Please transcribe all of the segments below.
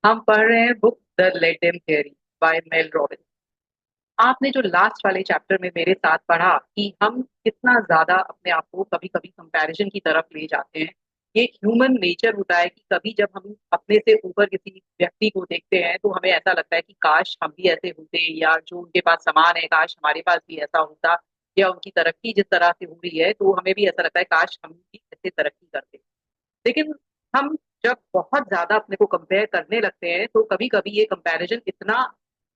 हम पढ़ रहे हैं book the let them theory by Mel Robbins. आपने जो लास्ट वाले चैप्टर में मेरे साथ पढ़ा कि हम कितना ज्यादा अपने आप को कभी कभी कंपैरिजन की तरफ ले जाते हैं। ये ह्यूमन नेचर होता है कि कभी जब हम अपने से ऊपर किसी व्यक्ति को देखते हैं तो हमें ऐसा लगता है कि काश हम भी ऐसे होते, या जो उनके पास सामान है काश हमारे पास भी ऐसा होता, या उनकी तरक्की जिस तरह से हो रही है तो हमें भी ऐसा लगता है काश हम भी ऐसे तरक्की करते। लेकिन हम जब बहुत ज्यादा अपने को कंपेयर करने लगते हैं तो कभी कभी ये कंपैरिजन इतना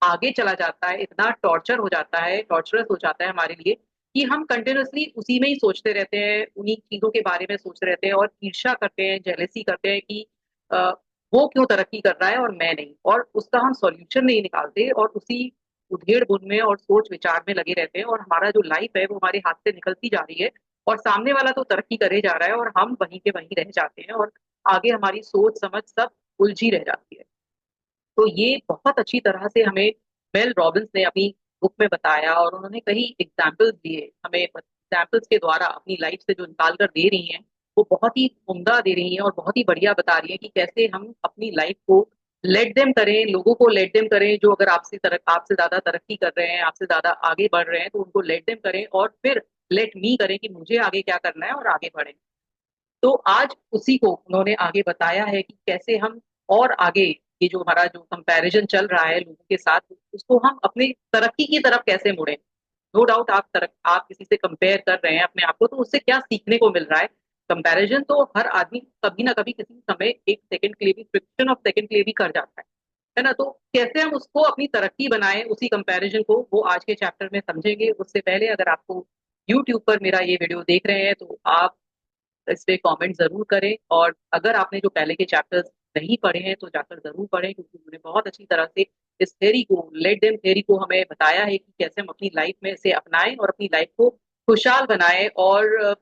आगे चला जाता है, इतना टॉर्चर हो जाता है, टॉर्चरस हो जाता है हमारे लिए कि हम कंटिन्यूअसली उसी में ही सोचते रहते हैं, उन्हीं चीजों के बारे में सोचते रहते हैं और ईर्ष्या करते हैं, जेलेसी करते हैं कि अ, वो क्यों तरक्की कर रहा है और मैं नहीं, और उसका हम सॉल्यूशन नहीं निकालते और उसी उधेड़ बुन में और सोच विचार में लगे रहते हैं और हमारा जो लाइफ है वो हमारे हाथ से निकलती जा रही है और सामने वाला तो तरक्की करे जा रहा है और हम वहीं के वहीं रह जाते हैं और आगे हमारी सोच समझ सब उलझी रह जाती है। तो ये बहुत अच्छी तरह से हमें मेल रॉबिन्स ने अपनी बुक में बताया और उन्होंने कई एग्जाम्पल्स दिए हमें, एग्जाम्पल्स के द्वारा अपनी लाइफ से जो निकाल कर दे रही हैं वो बहुत ही उम्दा दे रही हैं और बहुत ही बढ़िया बता रही हैं कि कैसे हम अपनी लाइफ को लेट देम करें, लोगों को लेट देम करें जो अगर आपसे ज्यादा तरक्की कर रहे हैं, आपसे ज्यादा आगे बढ़ रहे हैं तो उनको लेट देम करें और फिर लेट मी करें कि मुझे आगे क्या करना है और आगे बढ़े। तो आज उसी को उन्होंने आगे बताया है कि कैसे हम और आगे ये जो हमारा जो कंपैरिजन चल रहा है लोगों के साथ उसको हम अपनी तरक्की की तरफ कैसे मुड़े। नो डाउट आप किसी से कंपेयर कर रहे हैं अपने आप को तो उससे क्या सीखने को मिल रहा है। कंपैरिजन तो हर आदमी कभी ना कभी किसी समय एक सेकंड के लिए भी, फ्रिक्शन ऑफ सेकंड के लिए भी कर जाता है ना। तो कैसे हम उसको अपनी तरक्की बनाएं उसी कंपैरिजन को, वो आज के चैप्टर में समझेंगे। उससे पहले अगर आपको यूट्यूब पर मेरा ये वीडियो देख रहे हैं तो आप इस पे कमेंट जरूर करें, और अगर आपने जो पहले के चैप्टर्स नहीं पढ़े हैं तो जाकर जरूर पढ़ें क्योंकि उन्होंने बहुत अच्छी तरह से इस थेरी को, लेट देम थेरी को हमें बताया है कि कैसे हम अपनी लाइफ में इसे अपनाएं और अपनी लाइफ को खुशहाल बनाएं और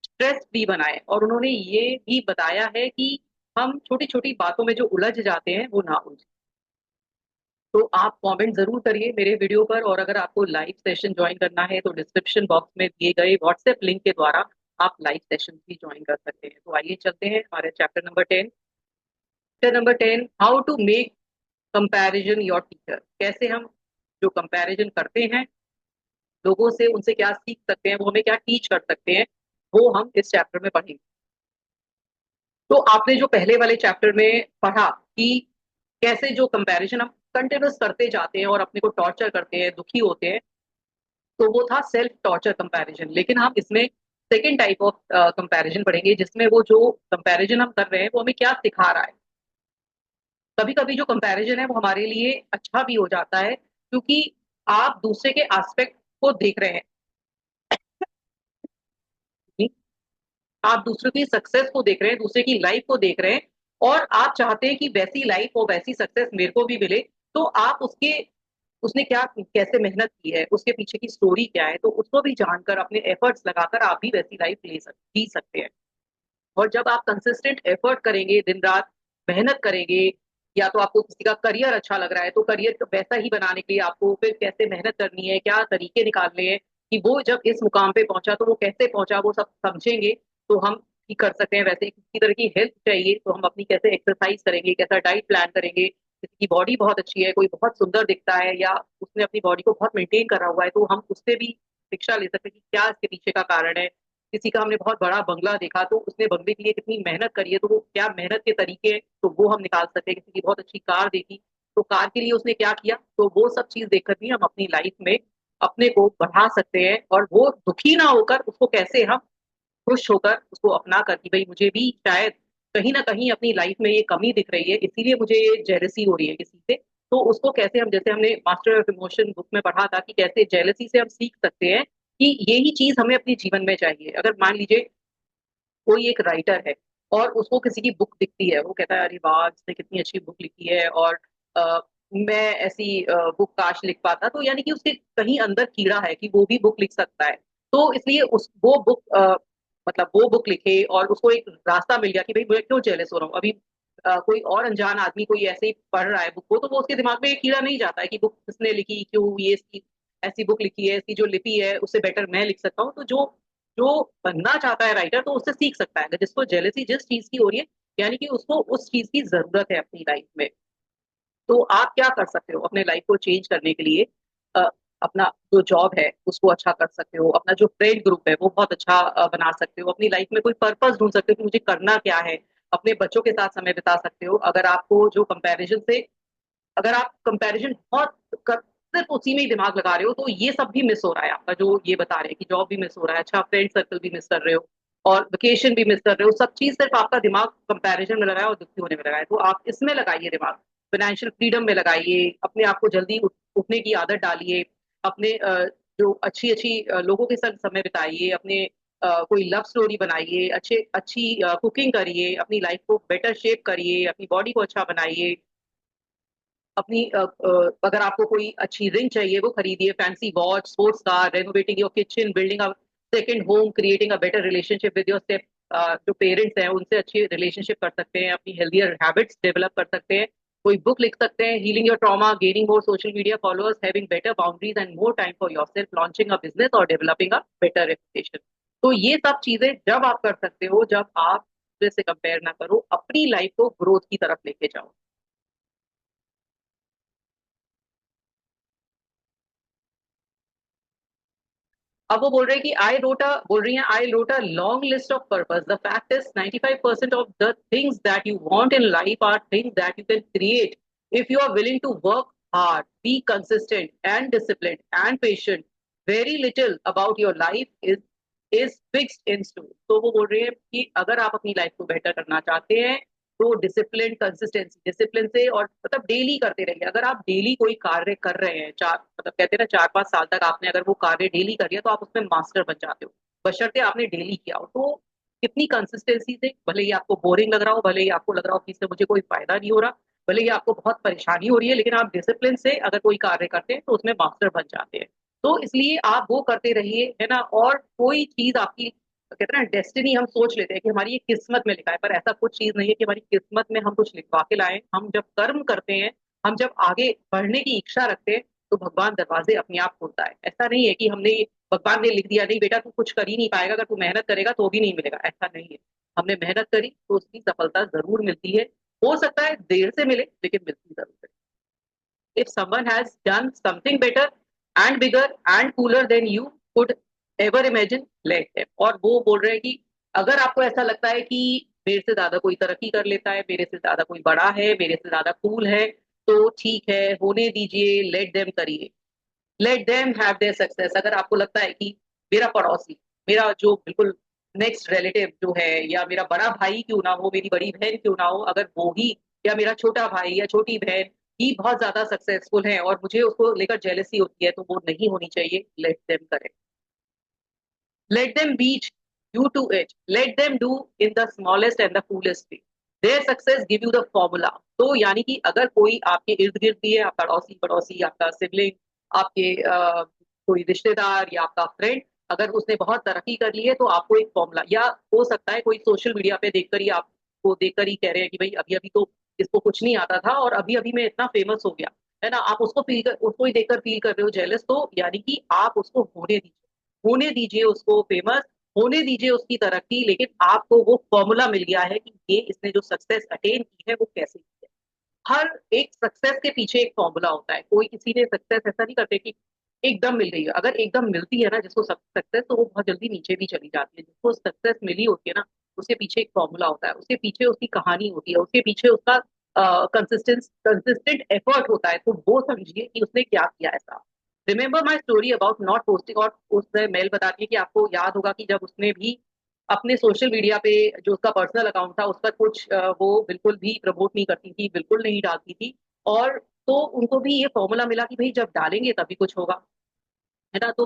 स्ट्रेस फ्री बनाएं। और उन्होंने ये भी बताया है कि हम छोटी छोटी बातों में जो उलझ जाते हैं वो ना उलझे। तो आप कमेंट जरूर करिए मेरे वीडियो पर, और अगर आपको लाइव सेशन ज्वाइन करना है तो डिस्क्रिप्शन बॉक्स में दिए गए व्हाट्सएप लिंक के द्वारा आप लाइव सेशन भी ज्वाइन कर सकते हैं। तो आइए चलते हैं हमारे chapter number 10, how to make comparison your teacher. कैसे हम जो कंपैरिजन करते हैं लोगों से, उनसे क्या सीख सकते हैं, वो हमें क्या टीच कर सकते हैं, वो हम इस चैप्टर में पढ़ेंगे। तो आपने जो पहले वाले चैप्टर में पढ़ा कि कैसे जो कंपैरिजन हम कंटिन्यूस करते जाते हैं और अपने को टॉर्चर करते हैं, दुखी होते हैं, तो वो था सेल्फ टॉर्चर कंपैरिजन। लेकिन हम इसमें सेकेंड टाइप ऑफ कंपैरिजन पढ़ेंगे जिसमें वो जो कंपैरिजन हम कर रहे हैं वो हमें क्या सिखा रहा है। कभी कभी जो कंपैरिजन है वो हमारे लिए अच्छा भी हो जाता है क्योंकि आप दूसरे के एस्पेक्ट को देख रहे हैं, आप दूसरे की सक्सेस को देख रहे हैं, दूसरे की लाइफ को देख रहे हैं, और आप चाहते हैं कि वैसी लाइफ और वैसी सक्सेस मेरे को भी मिले। तो आप उसके, उसने क्या, कैसे मेहनत की है, उसके पीछे की स्टोरी क्या है, तो उसको भी जानकर अपने एफर्ट्स लगाकर आप भी वैसी लाइफ जी सकते हैं। और जब आप कंसिस्टेंट एफर्ट करेंगे, दिन रात मेहनत करेंगे, या तो आपको किसी का करियर अच्छा लग रहा है तो करियर वैसा ही बनाने के लिए आपको फिर कैसे मेहनत करनी है, क्या तरीके निकालने हैं कि वो जब इस मुकाम पे पहुंचा तो वो कैसे पहुंचा, वो सब समझेंगे तो हम भी कर सकते हैं। वैसे ही किसी तरह की हेल्प चाहिए तो हम अपनी कैसे एक्सरसाइज करेंगे, कैसा डाइट प्लान करेंगे। किसी की बॉडी बहुत अच्छी है, कोई बहुत सुंदर दिखता है, या उसने अपनी बॉडी को बहुत मेंटेन करा हुआ है, तो हम उससे भी शिक्षा ले सकते हैं कि क्या इसके पीछे का कारण है। किसी का हमने बहुत बड़ा बंगला देखा तो उसने बंगले के लिए कितनी मेहनत करी है, तो वो क्या मेहनत के तरीके हैं तो वो हम निकाल सकते हैं। किसी की बहुत अच्छी कार देखी तो कार के लिए उसने क्या किया, तो वो सब चीज देखकर भी हम अपनी लाइफ में अपने को बढ़ा सकते हैं, और वो दुखी ना होकर उसको कैसे हम खुश होकर उसको अपना कर कि भाई मुझे भी शायद कहीं ना कहीं अपनी लाइफ में ये कमी दिख रही है, इसीलिए मुझे ये जेलसी हो रही है किसी से। तो उसको कैसे हम, जैसे हमने मास्टर ऑफ इमोशन बुक में पढ़ा था कि कैसे जेलसी से हम सीख सकते हैं कि यही चीज हमें अपने जीवन में चाहिए। अगर मान लीजिए कोई एक राइटर है और उसको किसी की बुक दिखती है, वो कहता है अरे वाह इसने कितनी अच्छी बुक लिखी है और मैं ऐसी बुक काश लिख पाता, तो यानी कि उसके कहीं अंदर कीड़ा है कि वो भी बुक लिख सकता है। तो इसलिए उस वो बुक मतलब वो बुक लिखे और उसको एक रास्ता मिल गया कि भाई मैं क्यों जेलस हो रहा हूँ अभी। कोई और अनजान आदमी कोई ऐसे ही पढ़ रहा है बुक को, तो वो उसके दिमाग में ये कीड़ा नहीं जाता है कि बुक किसने लिखी, क्यों ये इसकी ऐसी बुक लिखी है, इसकी जो लिपि है उससे बेटर मैं लिख सकता हूँ। तो जो जो बनना चाहता है राइटर तो उससे सीख सकता है। अगर जिसको जेलसी जिस चीज की हो रही है यानी कि उसको उस चीज की जरूरत है अपनी लाइफ में। तो आप क्या कर सकते हो अपने लाइफ को चेंज करने के लिए? अ, अपना जो जॉब है उसको अच्छा कर सकते हो, अपना जो फ्रेंड ग्रुप है वो बहुत अच्छा बना सकते हो, अपनी लाइफ में कोई पर्पस ढूंढ सकते हो कि मुझे करना क्या है। अपने बच्चों के साथ समय बिता सकते हो। अगर आपको जो कंपैरिजन से, अगर आप कंपैरिजन बहुत सिर्फ उसी में ही दिमाग लगा रहे हो तो ये सब भी मिस हो रहा है आपका। जो ये बता रहे हैं कि जॉब भी मिस हो रहा है, अच्छा फ्रेंड सर्कल भी मिस कर रहे हो और वेकेशन भी मिस कर रहे हो, सब चीज सिर्फ आपका दिमाग कंपैरिजन में लगा है और दुखी होने में लगा है। तो आप इसमें लगाइए दिमाग, फाइनेंशियल फ्रीडम में लगाइए, अपने आप को जल्दी उठने की आदत डालिए, अपने जो अच्छी अच्छी लोगों के साथ समय बिताइए, अपने कोई लव स्टोरी बनाइए, अच्छे अच्छी कुकिंग करिए, अपनी लाइफ को बेटर शेप करिए, अपनी बॉडी को अच्छा बनाइए, अपनी अगर आपको कोई अच्छी रिंग चाहिए वो खरीदिए, fancy watch, sports car, renovating your kitchen, building a second home, creating a better relationship with your step जो पेरेंट्स हैं उनसे अच्छी रिलेशनशिप कर सकते हैं, अपनी हेल्थियर हैबिट्स डेवलप कर सकते हैं, कोई बुक लिख सकते हैं, healing your trauma, gaining more social media followers, having better boundaries and more time for yourself, launching a business और डेवलपिंग अ बेटर रेपुटेशन। तो ये सब चीजें जब आप कर सकते हो जब आप दूसरे से कंपेयर ना करो, अपनी लाइफ को ग्रोथ की तरफ लेके जाओ। अब वो बोल रहे हैं कि बोल रही हैं I wrote a long list of purpose, the fact is 95% of the things that you want in life are things that you can create if you are willing to work hard, be consistent and disciplined and patient. Very little about your life is fixed in stone. तो वो बोल रहे हैं कि अगर आप अपनी life को बेटर करना चाहते हैं तो डिसिप्लिन, कंसिस्टेंसी, डिसिप्लिन से और मतलब डेली करते रहिए। अगर आप डेली कोई कार्य कर रहे हैं, चार मतलब कहते हैं ना 4-5 साल तक आपने अगर वो कार्य डेली कर लिया तो आप उसमें मास्टर बन जाते हो, बशर्ते आपने डेली किया हो। तो कितनी कंसिस्टेंसी से, भले ही आपको बोरिंग लग रहा हो, भले ही आपको लग रहा हो कि इससे मुझे कोई फायदा नहीं हो रहा, भले ही आपको बहुत परेशानी हो रही है, लेकिन आप डिसिप्लिन से अगर कोई कार्य करते हैं तो उसमें मास्टर बन जाते हैं। तो इसलिए आप वो करते रहिए, है ना। और कोई चीज आपकी, कहते हैं ना डेस्टिनी, हम सोच लेते हैं कि हमारी ये किस्मत में लिखा है, पर ऐसा कुछ चीज नहीं है कि हमारी किस्मत में हम कुछ लिखवा के लाए। हम जब कर्म करते हैं, हम जब आगे बढ़ने की इच्छा रखते हैं तो भगवान दरवाजे अपने आप खोलता है। ऐसा नहीं है कि हमने, भगवान ने लिख दिया नहीं बेटा तू कुछ कर ही नहीं पाएगा, अगर तू मेहनत करेगा तो भी नहीं मिलेगा, ऐसा नहीं है। हमने मेहनत करी तो उसकी सफलता जरूर मिलती है। हो सकता है देर से मिले, लेकिन मिलती जरूर है। If someone has done something better and bigger and cooler than you could ever imagine, let them। और वो बोल रहे हैं कि अगर आपको ऐसा लगता है कि मेरे से ज्यादा कोई तरक्की कर लेता है, मेरे से ज्यादा कोई बड़ा है, मेरे से ज्यादा कूल है, तो ठीक है, होने दीजिए, लेट देम करिए, let them have their success. अगर आपको लगता है कि मेरा पड़ोसी, मेरा जो बिल्कुल नेक्स्ट रिलेटिव जो है, या मेरा बड़ा भाई क्यों ना हो, मेरी बड़ी बहन क्यों ना हो, अगर वो ही, या मेरा छोटा भाई या छोटी बहन ही बहुत ज्यादा सक्सेसफुल है और मुझे उसको लेकर जेलसी होती है, तो वो नहीं होनी चाहिए, लेट देम करें। Let them beat you to it. Let them do in the smallest and the coolest way. Their success give you the formula। तो यानी कि अगर कोई आपके इर्द गिर्द भी है, आपका पड़ोसी पड़ोसी, आपका सिबलिंग, आपके कोई रिश्तेदार या आपका फ्रेंड, अगर उसने बहुत तरक्की कर ली है तो आपको एक फॉर्मूला, या हो सकता है कोई सोशल मीडिया पे देखकर ही आपको देखकर ही कह रहे हैं कि भाई अभी अभी तो इसको कुछ नहीं आता था और अभी अभी मैं इतना फेमस हो गया, है ना। आप उसको ही देखकर फील कर रहे हो जेलस, तो यानी कि आप उसको होने दीजिए, होने दीजिए उसको फेमस, होने दीजिए उसकी तरक्की, लेकिन आपको वो फॉर्मूला मिल गया है कि ये इसने जो सक्सेस अटेन की है वो कैसे की है। हर एक सक्सेस के पीछे एक फॉर्मूला होता है। कोई किसी ने सक्सेस ऐसा नहीं करते कि एकदम मिल गई है। अगर एकदम मिलती है ना जिसको सक्सेस, तो वो बहुत जल्दी नीचे भी चली जाती है। जिसको सक्सेस मिली होती है ना, उसके पीछे एक फॉर्मूला होता है, उसके पीछे उसकी कहानी होती है, उसके पीछे उसका कंसिस्टेंट एफर्ट होता है। तो वो समझिए कि उसने क्या किया ऐसा। Remember my story about not posting. और उसने मेल बताती है कि आपको याद होगा कि जब उसने भी अपने सोशल मीडिया पे, जो उसका पर्सनल अकाउंट था उस पर कुछ वो बिल्कुल भी प्रमोट नहीं करती थी, बिल्कुल नहीं डालती थी। और तो उनको भी ये फॉर्मूला मिला कि भाई जब डालेंगे तभी कुछ होगा, है ना। तो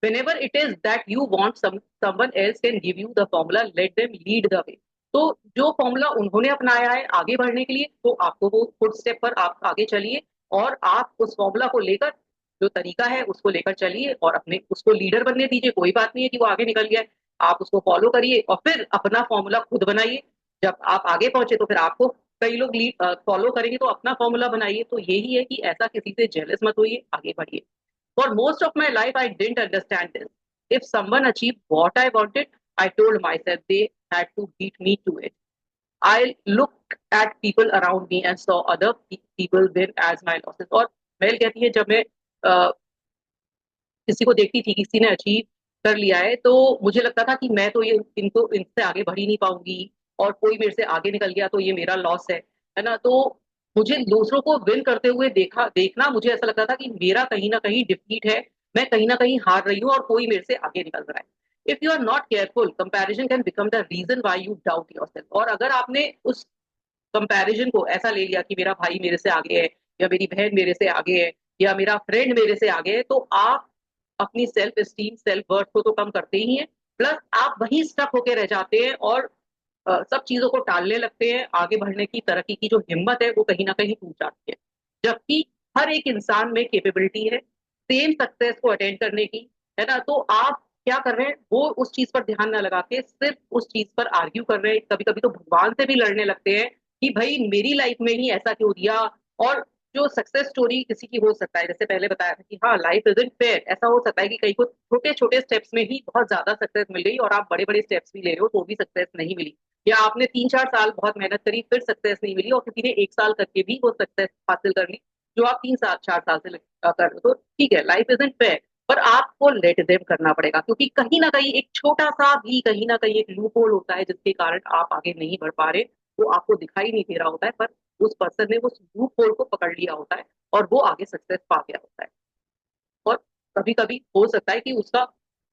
whenever it is that you want someone else can give you the formula, let them lead the way। तो जो फॉर्मूला उन्होंने अपनाया है आगे बढ़ने के लिए, तो आपको वो फुट स्टेप पर आप आगे चलिए और आप उस फॉर्मूला को लेकर, जो तरीका है उसको लेकर चलिए और अपने उसको लीडर बनने दीजिए। कोई बात नहीं है कि वो आगे निकल गया है, आप उसको फॉलो करिए और फिर अपना फॉर्मूला खुद बनाइए। जब आप आगे पहुंचे तो फिर आपको कई लोग फॉलो करेंगे, तो अपना फॉर्मूला बनाइए। तो यही है कि ऐसा किसी से जेलस मत होइए, आगे बढ़िए। For most of my life, I didn't understand this. If someone achieved what I wanted, I told myself they had to beat me to it. I look at people around me and saw other people win as my losses. और mail कहती है जब मैं किसी को देखती थी किसी ने अचीव कर लिया है तो मुझे लगता था कि मैं तो ये इनको इनसे आगे बढ़ ही नहीं पाऊंगी और कोई मेरे से आगे निकल गया तो ये मेरा लॉस है ना। तो मुझे दूसरों को विन करते हुए देखना मुझे ऐसा लगता था कि मेरा कहीं ना कहीं डिफीट है, मैं कहीं ना कहीं हार रही हूँ और कोई मेरे से आगे निकल रहा है। If you are not careful comparison can become the reason why you doubt yourself. और अगर आपने उस कंपैरिजन को ऐसा ले लिया कि मेरा भाई मेरे से आगे है या मेरी बहन मेरे से आगे है या मेरा फ्रेंड मेरे से आगे है, तो आप अपनी सेल्फ स्टीम सेल्फ वर्थ को तो कम करते ही हैं, प्लस आप वहीं स्टक होके रह जाते हैं और सब चीजों को टालने लगते हैं। आगे बढ़ने की तरक्की की जो हिम्मत है वो कहीं ना कहीं टूट जाती है। जबकि हर एक इंसान में कैपेबिलिटी है सेम सक्सेस को अटेंड करने की, है ना। तो आप क्या कर रहे हैं, वो उस चीज पर ध्यान न लगा के सिर्फ उस चीज पर आर्ग्यू कर रहे हैं। कभी कभी तो भगवान से भी लड़ने लगते हैं कि भाई मेरी लाइफ में ही ऐसा क्यों दिया। और जो सक्सेस स्टोरी किसी की हो सकता है, जैसे पहले बताया था कि हाँ लाइफ इजंट फेयर, ऐसा हो सकता है कि कहीं को छोटे छोटे स्टेप्स में ही बहुत ज्यादा सक्सेस मिल गई और आप बड़े बड़े स्टेप्स भी ले रहे हो तो भी सक्सेस नहीं मिली, या आपने 3-4 साल बहुत मेहनत करी फिर सक्सेस नहीं मिली और किसी ने 1 साल करके भी वो सक्सेस हासिल कर ली जो आप 3-4 साल से कर रहे हो। तो ठीक है लाइफ इजंट फेयर, पर आपको लेट देम करना पड़ेगा क्योंकि कहीं ना कहीं एक छोटा सा भी कहीं ना कहीं एक लूप होल होता है जिसके कारण आप आगे नहीं बढ़ पा रहे। वो आपको दिखाई नहीं दे रहा होता है पर उस पर्सन ने उस लूप होल को पकड़ लिया होता है और वो आगे सक्सेस पा गया होता है। और कभी कभी हो सकता है कि उसका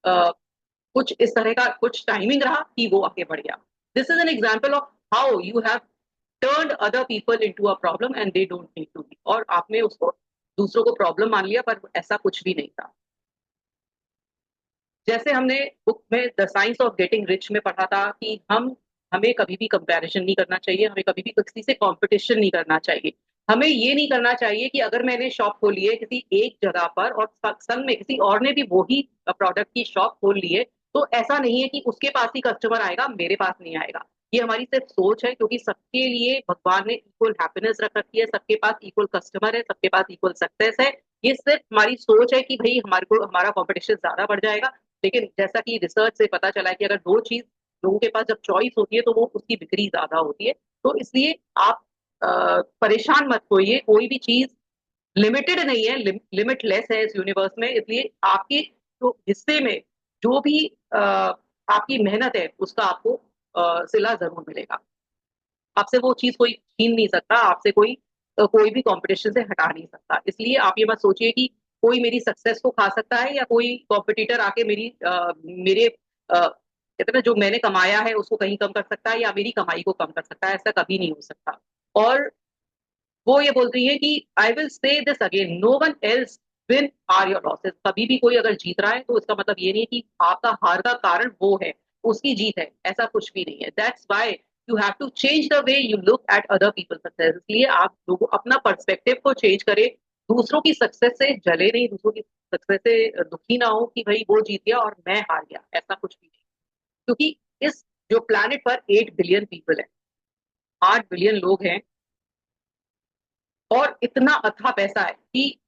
कुछ इस तरह का कुछ टाइमिंग रहा कि वो आगे बढ़ गया। This is an example of how you have turned other people into a problem and they don't need to be. और आपने उसको दूसरों को प्रॉब्लम मान लिया पर ऐसा कुछ भी नहीं था। जैसे हमने बुक में the science of getting rich में पढ़ा था कि हमें कभी भी कंपैरिजन नहीं करना चाहिए, हमें कभी भी किसी से कंपटीशन नहीं करना चाहिए। हमें ये नहीं करना चाहिए कि अगर मैंने शॉप खोली है किसी एक जगह पर और संग में किसी और ने भी वही प्रोडक्ट की शॉप खोल ली है, तो ऐसा नहीं है कि उसके पास ही कस्टमर आएगा मेरे पास नहीं आएगा। ये हमारी सिर्फ सोच है क्योंकि सबके लिए भगवान ने इक्वल हैप्पीनेस रख रखी है, सबके पास इक्वल कस्टमर है, सबके पास इक्वल सक्सेस है। ये सिर्फ हमारी सोच है कि भाई हमारे को हमारा कंपटीशन ज्यादा बढ़ जाएगा। लेकिन जैसा कि रिसर्च से पता चला है कि अगर दो चीज लोगों के पास जब चॉइस होती है तो वो उसकी बिक्री ज्यादा होती है। तो इसलिए आप परेशान मत होइए, कोई भी चीज लिमिटेड नहीं है, लिमिटलेस है इस यूनिवर्स में। इसलिए आपके जो हिस्से में जो भी आपकी मेहनत है उसका आपको सिला जरूर मिलेगा। आपसे वो चीज कोई छीन नहीं सकता, आपसे कोई भी कंपटीशन से हटा नहीं सकता। इसलिए आप ये मत सोचिए कि कोई मेरी सक्सेस को खा सकता है या कोई कॉम्पिटिटर आके मेरे कहते हैं ना जो मैंने कमाया है उसको कहीं कम कर सकता है या मेरी कमाई को कम कर सकता है, ऐसा कभी नहीं हो सकता। और वो ये बोल रही है कि I will say this again, no one else win are your losses. कभी भी कोई अगर जीत रहा है तो इसका मतलब ये नहीं है कि आपका हार का कारण वो है, उसकी जीत है, ऐसा कुछ भी नहीं है। That's why you have to change the way you look at other people success. इसलिए आप लोगों अपना पर्सपेक्टिव को चेंज करें, दूसरों की सक्सेस से जले नहीं, दूसरों की सक्सेस से दुखी ना हो कि भाई वो जीत गया और मैं हार गया, ऐसा कुछ भी नहीं। क्योंकि इस जो प्लैनेट पर 8 बिलियन पीपल है, 8 बिलियन लोग हैं और इतना अथा पैसा है कि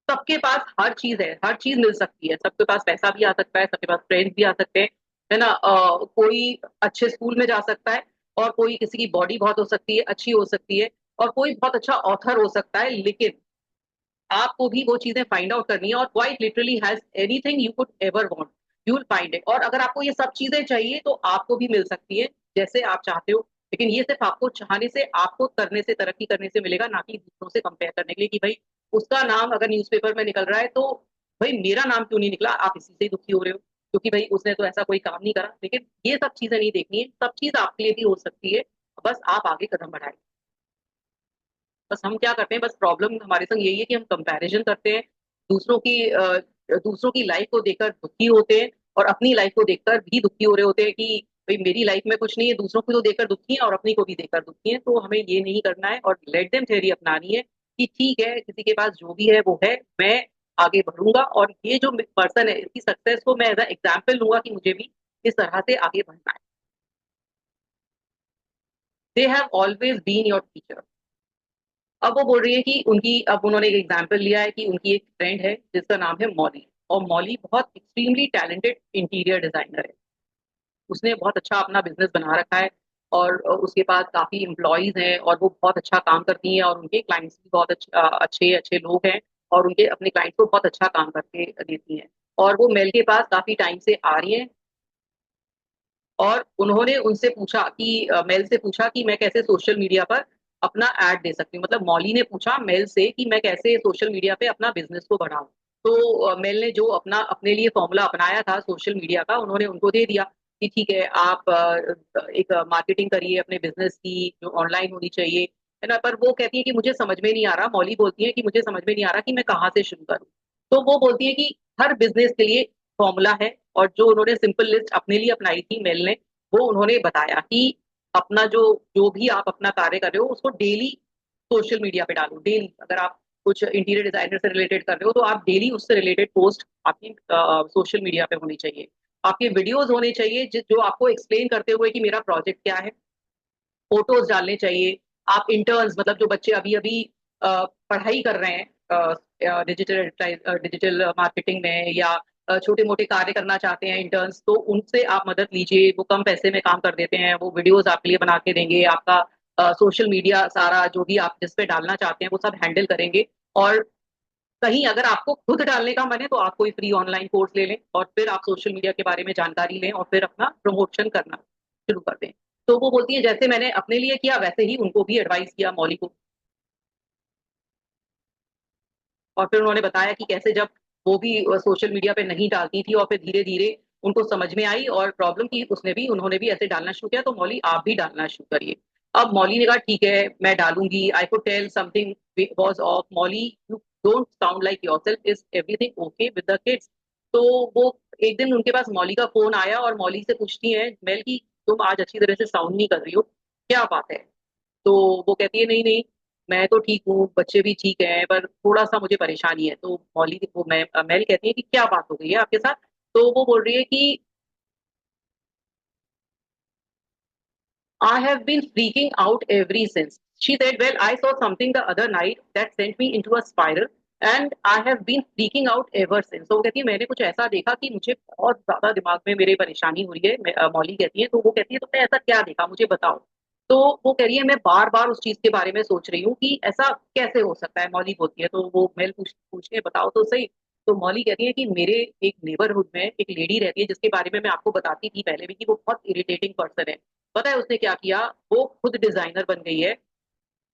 सबके पास हर चीज है, हर चीज मिल सकती है। सबके पास पैसा भी आ सकता है, सबके पास फ्रेंड्स भी आ सकते हैं, है ना। कोई अच्छे स्कूल में जा सकता है और कोई किसी की बॉडी बहुत हो सकती है, अच्छी हो सकती है, और कोई बहुत अच्छा ऑथर हो सकता है। लेकिन आपको भी वो चीजें फाइंड आउट करनी है और quite literally has anything you could ever want you will find it. और अगर आपको ये सब चीजें चाहिए तो आपको भी मिल सकती है जैसे आप चाहते हो। लेकिन ये सिर्फ आपको चाहने से, आपको करने से, तरक्की करने से मिलेगा, ना कि दूसरों से कंपेयर करने के लिए कि भाई उसका नाम अगर न्यूज़पेपर में निकल रहा है तो भाई मेरा नाम क्यों नहीं निकला, आप इसी से ही दुखी हो रहे हो क्योंकि भाई उसने तो ऐसा कोई काम नहीं करा। लेकिन ये सब चीजें नहीं देखनी है, सब चीज आपके लिए भी हो सकती है, बस आप आगे कदम बढ़ाएं। बस हम क्या करते हैं, बस प्रॉब्लम हमारे संग यही है कि हम कंपैरिजन करते हैं, दूसरों की लाइफ को देखकर दुखी होते हैं और अपनी लाइफ को देखकर भी दुखी हो रहे होते हैं कि भाई मेरी लाइफ में कुछ नहीं है, दूसरों को तो देखकर दुखी है और अपनी को भी देखकर दुखी है। तो हमें ये नहीं करना है और लेट देम थ्योरी अपनानी है कि ठीक है किसी के पास जो भी है वो है, मैं आगे बढ़ूंगा और ये जो पर्सन है इसकी सक्सेस को मैं एज एग्जाम्पल लूंगा कि मुझे भी इस तरह से आगे बढ़ना है। They have always been your teacher. अब वो बोल रही है कि अब उन्होंने एक एग्जाम्पल लिया है कि उनकी एक फ्रेंड है जिसका नाम है मॉली, और मॉली बहुत एक्सट्रीमली टैलेंटेड इंटीरियर डिजाइनर है। उसने बहुत अच्छा अपना बिजनेस बना रखा है, और उसके पास काफ़ी एम्प्लॉइज़ हैं और वो बहुत अच्छा काम करती हैं और उनके क्लाइंट्स भी बहुत अच्छे अच्छे लोग हैं और उनके अपने क्लाइंट्स को बहुत अच्छा काम करके देती हैं। और वो मेल के पास काफ़ी टाइम से आ रही हैं और उन्होंने उनसे पूछा कि मेल से पूछा कि मैं कैसे सोशल मीडिया पर अपना ऐड दे सकती हूँ। मतलब मौली ने पूछा मेल से कि मैं कैसे सोशल मीडिया पे अपना बिज़नेस को बढ़ाऊँ। तो मेल ने जो अपना अपने लिए फ़ॉर्मूला अपनाया था सोशल मीडिया का, उन्होंने उनको दे दिया कि ठीक है, आप एक मार्केटिंग करिए अपने बिज़नेस की, जो ऑनलाइन होनी चाहिए, है ना? पर वो कहती है कि मुझे समझ में नहीं आ रहा, मौली बोलती है कि मुझे समझ में नहीं आ रहा कि मैं कहाँ से शुरू करूँ? तो वो बोलती है कि हर बिज़नेस के लिए फ़ॉर्मूला है और जो उन्होंने सिंपल लिस्ट अपने लिए अपनाई थी मेल ने, वो उन्होंने बताया कि अपना जो जो भी आप अपना कार्य कर रहे हो उसको डेली सोशल मीडिया पे डालो। डेली अगर आप कुछ इंटीरियर डिजाइनर से रिलेटेड कर रहे हो तो आप डेली उससे रिलेटेड पोस्ट आपकी सोशल मीडिया पे होनी चाहिए। आपके वीडियोस होने चाहिए जो आपको एक्सप्लेन करते हुए कि मेरा प्रोजेक्ट क्या है। फोटोज डालने चाहिए। आप इंटर्न्स मतलब जो बच्चे अभी अभी पढ़ाई कर रहे हैं डिजिटल मार्केटिंग में या छोटे मोटे कार्य करना चाहते हैं इंटर्न्स, तो उनसे आप मदद लीजिए। वो कम पैसे में काम कर देते हैं, वो वीडियोस आपके लिए बना के देंगे। आपका सोशल मीडिया सारा जो भी आप जिस पे डालना चाहते हैं वो सब हैंडल करेंगे। और कहीं अगर आपको खुद डालने का मन है तो आप कोई फ्री ऑनलाइन कोर्स ले लें और फिर आप सोशल मीडिया के बारे में जानकारी लें और फिर अपना प्रमोशन करना शुरू कर दें। तो वो बोलती है जैसे मैंने अपने लिए किया वैसे ही उनको भी एडवाइस किया मौली को। और फिर उन्होंने बताया कि कैसे जब वो भी सोशल मीडिया पे नहीं डालती थी और फिर धीरे-धीरे उनको समझ में आई और प्रॉब्लम की उन्होंने भी ऐसे डालना शुरू किया, तो मौली आप भी डालना शुरू करिए। अब मौली ने कहा ठीक है, मैं डालूँगी। I could tell something was off Molly, you don't sound like yourself, is everything okay with the kids? तो वो एक दिन उनके पास मौली का फ़ोन आया और मौली से पूछती हैं मेल कि तुम आज अच्छी तरह से साउंड नहीं कर रही हो, क्या बात है? तो वो कहती है नहीं, नहीं, मैं तो ठीक हूँ, बच्चे भी ठीक हैं, पर थोड़ा-सा मुझे परेशानी है। तो मेल कहती है कि क्या बात हो गई है आपके साथ? तो वो बोल रही है कि I have been freaking out ever since. She said, well, I saw something the other night that sent me into a spiral and I have been freaking out ever since. तो वो कहती है मैंने कुछ ऐसा देखा कि मुझे बहुत ज़्यादा दिमाग में मेरे परेशानी हो रही है। मौली कहती है, तो वो कहती है तुमने ऐसा क्या देखा मुझे बताओ। तो वो कह रही है मैं बार-बार उस चीज़ के बारे में सोच रही हूँ कि ऐसा कैसे हो सकता है? मौली बोलती है, तो वो मेल पूछती है बताओ तो सही। तो मौली कहती है कि मेरे एक नेबरहुड में एक लेडी रहती है जिसके बारे में मैं आपको बताती थी पहले भी कि वो बहुत इरिटेटिंग पर्सन है। पता है उसने क्या किया? वो खुद डिज़ाइनर बन गई है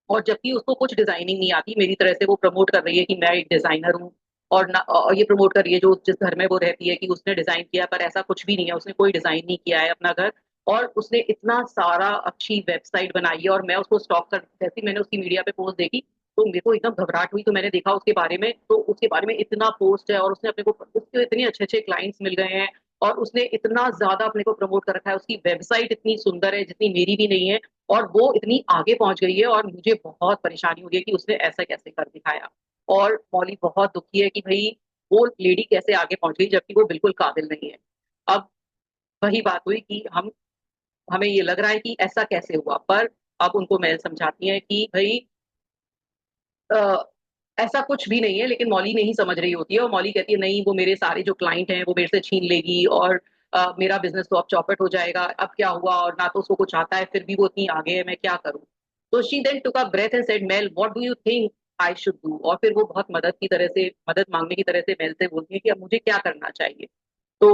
और जबकि उसको कुछ डिज़ाइनिंग नहीं आती, मेरी तरह से वो प्रमोट कर रही है कि मैं एक डिज़ाइनर हूँ और ये प्रमोट कर रही है जो जिस घर में वो रहती है कि उसने डिज़ाइन किया, पर ऐसा कुछ भी नहीं है, उसने कोई डिज़ाइन नहीं किया है अपना घर। और उसने इतना सारा अच्छी वेबसाइट बनाई है और मैं उसको स्टॉक कर जैसे ही मैंने उसकी मीडिया पे पोस्ट देखी, तो मेरे को एकदम घबराहट हुई, तो मैंने देखा उसके बारे में, तो उसके बारे में इतना पोस्ट है और उसने अपने को उसके इतने अच्छे-अच्छे क्लाइंट्स मिल गए हैं और उसने इतना ज़्यादा अपने को प्रमोट कर रखा है, उसकी वेबसाइट इतनी सुंदर है जितनी मेरी भी नहीं है और वो इतनी आगे पहुँच गई है और मुझे बहुत परेशानी हो रही है कि उसने ऐसा कैसे कर दिखाया। और मौली बहुत दुखी है कि भई वो लेडी कैसे आगे पहुँच गई जबकि वो बिल्कुल काबिल नहीं है। अब वही बात हुई कि हमें ये लग रहा है कि ऐसा कैसे हुआ? पर अब उनको मैं समझाती हैं कि भई अ, ऐसा कुछ भी नहीं है, लेकिन मौली नहीं समझ रही होती है और मौली कहती है नहीं वो मेरे सारे जो क्लाइंट हैं वो मेरे से छीन लेगी और मेरा बिज़नेस तो अब चौपट हो जाएगा, अब क्या हुआ और ना तो उसको कुछ आता है, फिर भी वो इतनी आगे है, मैं क्या करूँ? तो she then took a breath and said, "Mel, what do you think I should do?" और फिर वो बहुत मदद माँगने की तरह से मेल से बोलती है कि अब मुझे क्या करना चाहिए? तो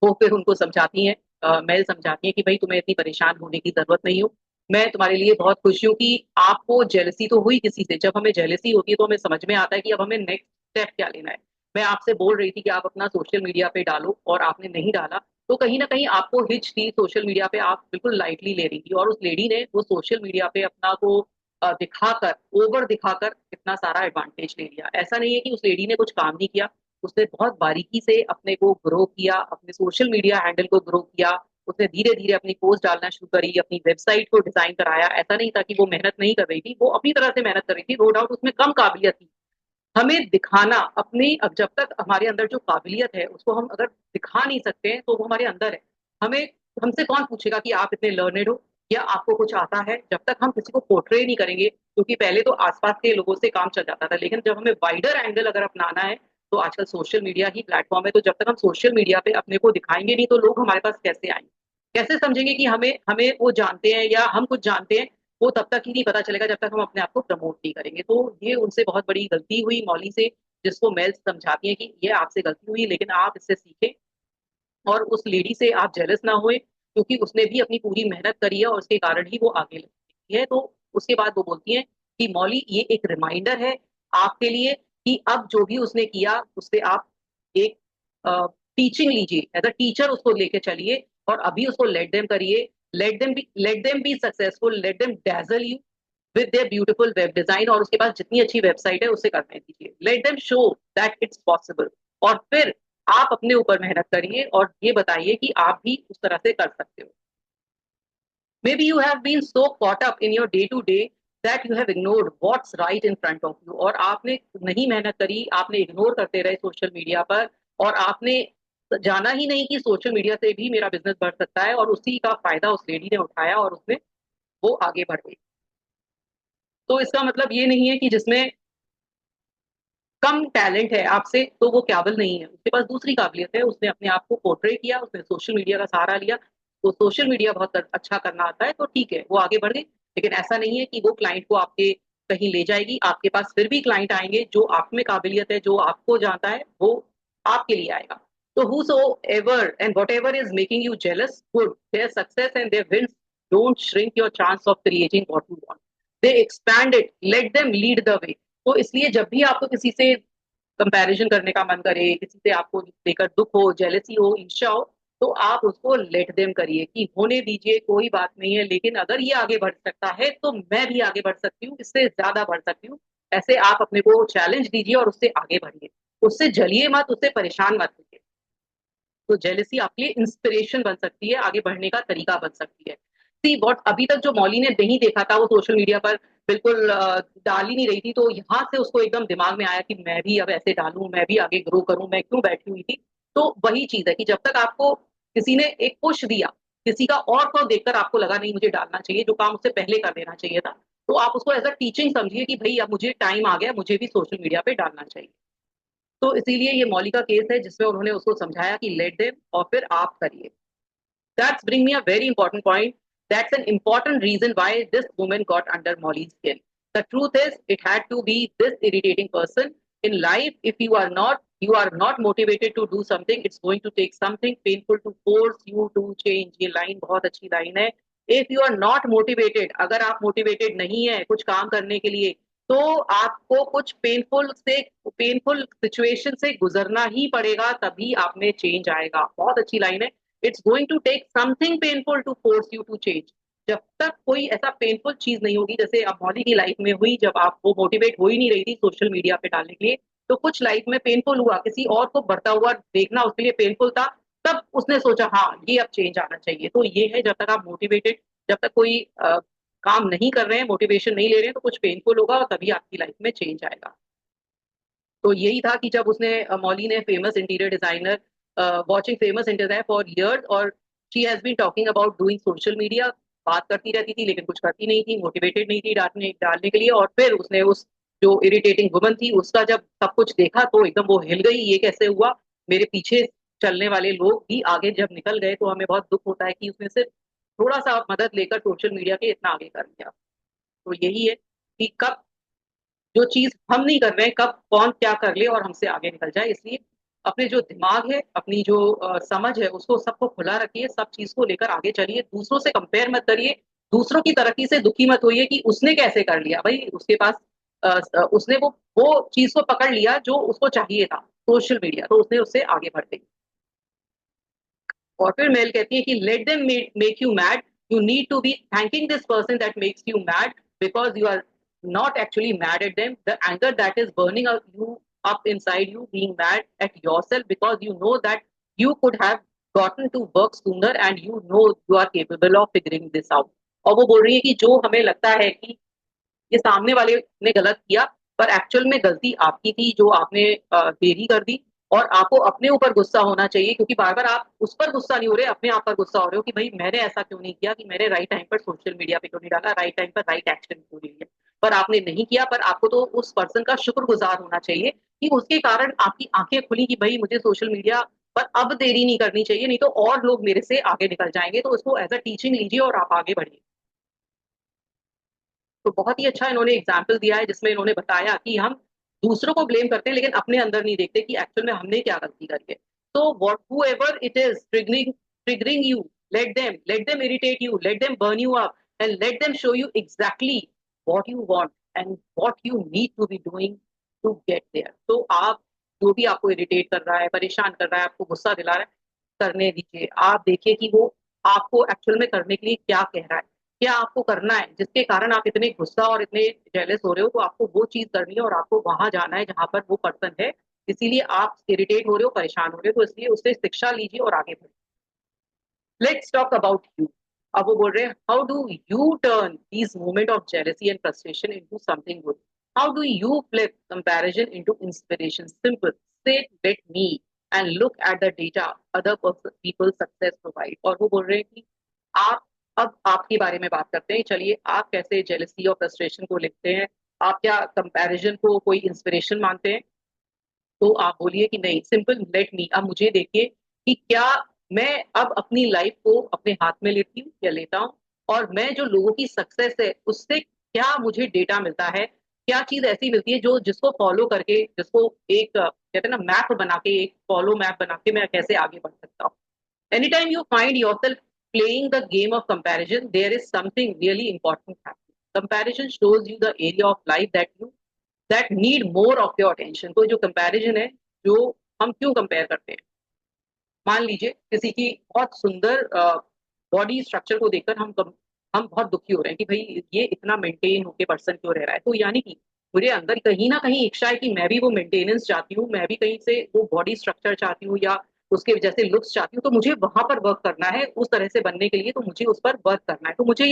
वो फिर उनको समझाती हैं, मेल समझाती हैं कि भई तुम्हें इतनी परेशान होने की ज़रूरत नहीं हो। मैं तुम्हारे लिए बहुत खुश हूँ कि आपको जेलसी तो हुई किसी से, जब हमें जेलसी होती है तो हमें समझ में आता है कि अब हमें नेक्स्ट स्टेप क्या लेना है। मैं आपसे बोल रही थी कि आप अपना सोशल मीडिया पे डालो और आपने नहीं डाला, तो कहीं न कहीं आपको हिच थी सोशल मीडिया पे, आप बिल्कुल लाइटली ले रही थी और उस लेडी ने वो सोशल मीडिया पे अपना को दिखाकर, ओवर दिखाकर इतना सारा एडवांटेज ले लिया। ऐसा नहीं है कि उस लेडी ने कुछ काम नहीं किया, उसने बहुत बारीकी से अपने को ग्रो किया, अपने सोशल मीडिया हैंडल को ग्रो किया। उसने धीरे-धीरे अपनी पोस्ट डालना शुरू करी, अपनी वेबसाइट को डिज़ाइन कराया। ऐसा नहीं था कि वो मेहनत नहीं कर रही थी, वो अपनी तरह से मेहनत कर रही थी, नो डाउट उसमें कम काबिलियत थी। हमें दिखाना अपनी अब जब तक हमारे अंदर जो काबिलियत है, उसको हम अगर दिखा नहीं सकते हैं, तो वो हमारे अंदर है। हमें हमसे कौन पूछेगा कि आप इतने लर्नेड हो या आपको कुछ आता है? जब तक हम किसी को पोर्ट्रे नहीं करेंगे, क्योंकि पहले तो आस-पास के लोगों से काम चल जाता था, लेकिन जब हमें वाइडर एंगल अगर अपनाना है, तो आजकल सोशल मीडिया ही प्लेटफ़ॉर्म है, तो जब तक हम सोशल मीडिया पे अपने को दिखाएँगे नहीं, तो लोग हमारे पास कैसे आएँगे? कैसे समझेंगे कि हमें हमें वो जानते हैं या हम कुछ जानते हैं? वो तब तक ही नहीं पता चलेगा जब तक हम अपने आप को प्रमोट नहीं करेंगे। तो ये उनसे बहुत बड़ी गलती हुई मौली से, जिसको मेल समझाती है कि ये आपसे गलती हुई लेकिन आप इससे सीखें और उस लेडी से आप जेलस ना हुए, क्योंकि उसने भी अपनी पूरी मेहनत करी है और उसके कारण ही वो आगे लगी है। तो उसके बाद वो बोलती है कि मौली ये एक रिमाइंडर है आपके लिए कि अब जो भी उसने किया उससे आप एक टीचिंग लीजिए, एज अ टीचर उसको लेके चलिए और अभी उसको लेट देम करिए, let them be successful, let them dazzle you with their beautiful web design, और उसके पास जितनी अच्छी वेबसाइट है उससे करने दीजिए, let them show that it's possible. और फिर आप अपने ऊपर मेहनत करिए और ये बताइए कि आप भी उस तरह से कर सकते हो। Maybe you have been so caught up in your day to day that you have ignored what's right in front of you, और आपने नहीं मेहनत करी, आपने इग्नोर करते रहे सोशल मीडिया पर, और आपने जाना ही नहीं कि सोशल मीडिया से भी मेरा बिजनेस बढ़ सकता है, और उसी का फायदा उस लेडी ने उठाया और उसमें वो आगे बढ़ गई। तो इसका मतलब ये नहीं है कि जिसमें कम टैलेंट है आपसे तो वो काबिल नहीं है, उसके पास दूसरी काबिलियत है, उसने अपने आप को पोर्ट्रे किया, उसने सोशल मीडिया का सहारा लिया, तो सोशल मीडिया बहुत अच्छा करना आता है तो ठीक है वो आगे बढ़ गई। लेकिन ऐसा नहीं है कि वो क्लाइंट को आपके कहीं ले जाएगी, आपके पास फिर भी क्लाइंट आएंगे, जो आप में काबिलियत है, जो आपको जानता है वो आपके लिए आएगा। तो whosoever and whatever is making you jealous good, their success and their wins don't shrink your chance of creating what you want, they expand it, let them lead the way. तो इसलिए जब भी आपको किसी से comparison करने का मन करे, किसी से आपको लेकर दुख हो, जेलसी हो, ईर्ष्या हो, तो आप उसको लेट देम करिए कि होने दीजिए, कोई बात नहीं है, लेकिन अगर ये आगे बढ़ सकता है तो मैं भी आगे बढ़ सकती हूँ, इससे ज्यादा बढ़ सकती हूँ। ऐसे आप अपने को चैलेंज दीजिए और उससे आगे बढ़िए, उससे जलिए मत, उससे परेशान मत होइए। तो जेलेसी आपके लिए इंस्पिरेशन बन सकती है, आगे बढ़ने का तरीका बन सकती है। सी वॉट अभी तक जो मौली ने नहीं देखा था, वो सोशल मीडिया पर बिल्कुल डाल ही नहीं रही थी, तो यहाँ से उसको एकदम दिमाग में आया कि मैं भी अब ऐसे डालूं, मैं भी आगे ग्रो करूं, मैं क्यों बैठी हुई थी। तो वही चीज है कि जब तक आपको किसी ने एक पुश दिया, किसी का और को देखकर आपको लगा नहीं मुझे डालना चाहिए, जो काम उससे पहले कर देना चाहिए था, तो आप उसको एज अ टीचिंग समझिए कि भाई अब मुझे टाइम आ गया, मुझे भी सोशल मीडिया पे डालना चाहिए। तो इसीलिए ये मौलिका केस है जिसमें उन्होंने उसको समझाया कि लेट देम और फिर आप करिए। That's bring me a very important point, that's an important reason why this woman got under Molly's skin. The truth is it had to be this irritating person in life. If you are not motivated to do something, it's going to take something painful to force you to change. ये line बहुत अच्छी line है। If you are not motivated, अगर आप motivated नहीं है कुछ काम करने के लिए, तो आपको कुछ पेनफुल सिचुएशन से गुजरना ही पड़ेगा, तभी आप में चेंज आएगा। बहुत अच्छी लाइन है। It's going to take something painful to force you to change. जब तक कोई ऐसा पेनफुल चीज नहीं होगी, जैसे अब मौली की लाइफ में हुई, जब आप वो मोटिवेट हो ही नहीं रही थी सोशल मीडिया पे डालने के लिए, तो कुछ लाइफ में पेनफुल हुआ, किसी और को बढ़ता हुआ देखना उसके लिए पेनफुल था, तब उसने सोचा हाँ ये अब चेंज आना चाहिए। तो ये है, जब तक आप मोटिवेटेड, जब तक कोई काम नहीं कर रहे हैं, मोटिवेशन नहीं ले रहे हैं, तो कुछ पेनफुल होगा और तभी आपकी लाइफ में चेंज आएगा। तो यही था कि जब उसने मौली ने famous interior designer watching famous interior for years, और she has been talking about doing social media, बात करती रहती थी लेकिन कुछ करती नहीं थी, मोटिवेटेड नहीं थी डालने डालने के लिए। और फिर उसने उस जो इरिटेटिंग वुमन थी उसका जब सब कुछ देखा तो एकदम वो हिल गई, ये कैसे हुआ, मेरे पीछे चलने वाले लोग भी आगे जब निकल गए, तो हमें बहुत दुख होता है कि उसने सिर्फ थोड़ा सा मदद लेकर सोशल मीडिया के इतना आगे कर दिया। तो यही है कि कब जो चीज हम नहीं कर रहे हैं, कब कौन क्या कर ले और हमसे आगे निकल जाए। इसलिए अपने जो दिमाग है, अपनी जो समझ है, उसको सबको खुला रखिए, सब चीज को लेकर आगे चलिए, दूसरों से कंपेयर मत करिए, दूसरों की तरक्की से दुखी मत होइए कि उसने कैसे कर लिया, भाई उसके पास उसने वो चीज को पकड़ लिया जो उसको चाहिए था, सोशल मीडिया, तो उसने उससे आगे बढ़ गई। और फिर मेल कहती है कि let them make you mad, you need to be thanking this person that makes you mad, because you are not actually mad at them. The anger that is burning out you up inside you, being mad at yourself because you know that you could have gotten to work sooner and you know you are capable of figuring this out. और वो बोल रही है कि जो हमें लगता है कि ये सामने वाले ने गलत किया, पर एक्चुअल में गलती आपकी थी, जो आपने देरी कर दी। और आपको अपने ऊपर गुस्सा होना चाहिए, क्योंकि बार बार आप उस पर गुस्सा नहीं हो रहे, अपने आप पर गुस्सा हो रहे हो कि भाई मैंने ऐसा क्यों नहीं किया, कि मैंने राइट टाइम पर सोशल मीडिया पे क्यों नहीं डाला, राइट टाइम पर राइट एक्शन क्यों नहीं लिया। पर आपने नहीं किया, पर आपको तो उस पर्सन का शुक्रगुजार होना चाहिए कि उसके कारण आपकी आंखें खुली कि भाई मुझे सोशल मीडिया पर अब देरी नहीं करनी चाहिए, नहीं तो और लोग मेरे से आगे निकल जाएंगे। तो उसको एज अ टीचिंग लीजिए और आप आगे बढ़िए। तो बहुत ही अच्छा इन्होंने एग्जाम्पल दिया है जिसमें इन्होंने बताया कि हम दूसरों को ब्लेम करते हैं लेकिन अपने अंदर नहीं देखते कि एक्चुअल में हमने क्या गलती करी है। तो what who ever it is triggering you, let them irritate you, let them burn you up, and let them show you exactly what you want and what you need to be doing to get there. तो आप जो भी आपको irritate कर रहा है, परेशान कर रहा है, आपको गुस्सा दिला रहा है, करने दीजिए। आप देखिए कि वो आपको एक्चुअल में करने के लिए क्या कह रहा है, क्या आपको करना है जिसके कारण आप इतने गुस्सा और इतने जेलस हो रहे हो। तो आपको वो चीज करनी है और आपको वहां जाना है जहां पर वो पर्सन है। इसीलिए आप इरिटेट हो रहे हो, परेशान हो रहे हो, तो इसलिए उससे शिक्षा लीजिए और आगे बढ़िए। Let's talk about you. अब वो बोल रहे हैं, how do U turn these moment of jealousy and frustration into something good? How do you flip comparison into inspiration? Simple, sit with me and look at the data other people success provide. और वो बोल रहे हैं कि आप, अब आपके बारे में बात करते हैं। चलिए, आप कैसे जेलसी और फ्रस्ट्रेशन को लिखते हैं? आप क्या कंपैरिजन को कोई इंस्पिरेशन मानते हैं? तो आप बोलिए कि नहीं, सिंपल लेट मी। अब मुझे देखिए कि क्या मैं अब अपनी लाइफ को अपने हाथ में लेती हूँ या लेता हूँ, और मैं जो लोगों की सक्सेस है उससे क्या मुझे डेटा मिलता है, क्या चीज ऐसी मिलती है जो जिसको फॉलो करके, जिसको एक कहते हैं ना मैप बना के, एक फॉलो मैप बना के मैं कैसे आगे बढ़ सकता हूँ। Anytime you find yourself playing the game of comparison, there is something really important happening. Comparison shows you the area of life that need more of your attention. तो जो comparison है, जो हम क्यों कंपेयर करते हैं? मान लीजिए किसी की बहुत सुंदर बॉडी स्ट्रक्चर को देखकर हम बहुत दुखी हो रहे हैं कि भाई ये इतना मेंटेन होके पर्सन क्यों रह रहा है। तो यानी कि मुझे अंदर कहीं ना कहीं इच्छा है कि मैं भी वो मेंटेनेंस चाहती हूँ, मैं भी कहीं से वो बॉडी स्ट्रक्चर चाहती हूँ या उसके जैसे लुक्स चाहती हूँ। तो मुझे वहां पर वर्क करना है उस तरह से बनने के लिए, तो मुझे उस पर वर्क करना है। तो मुझे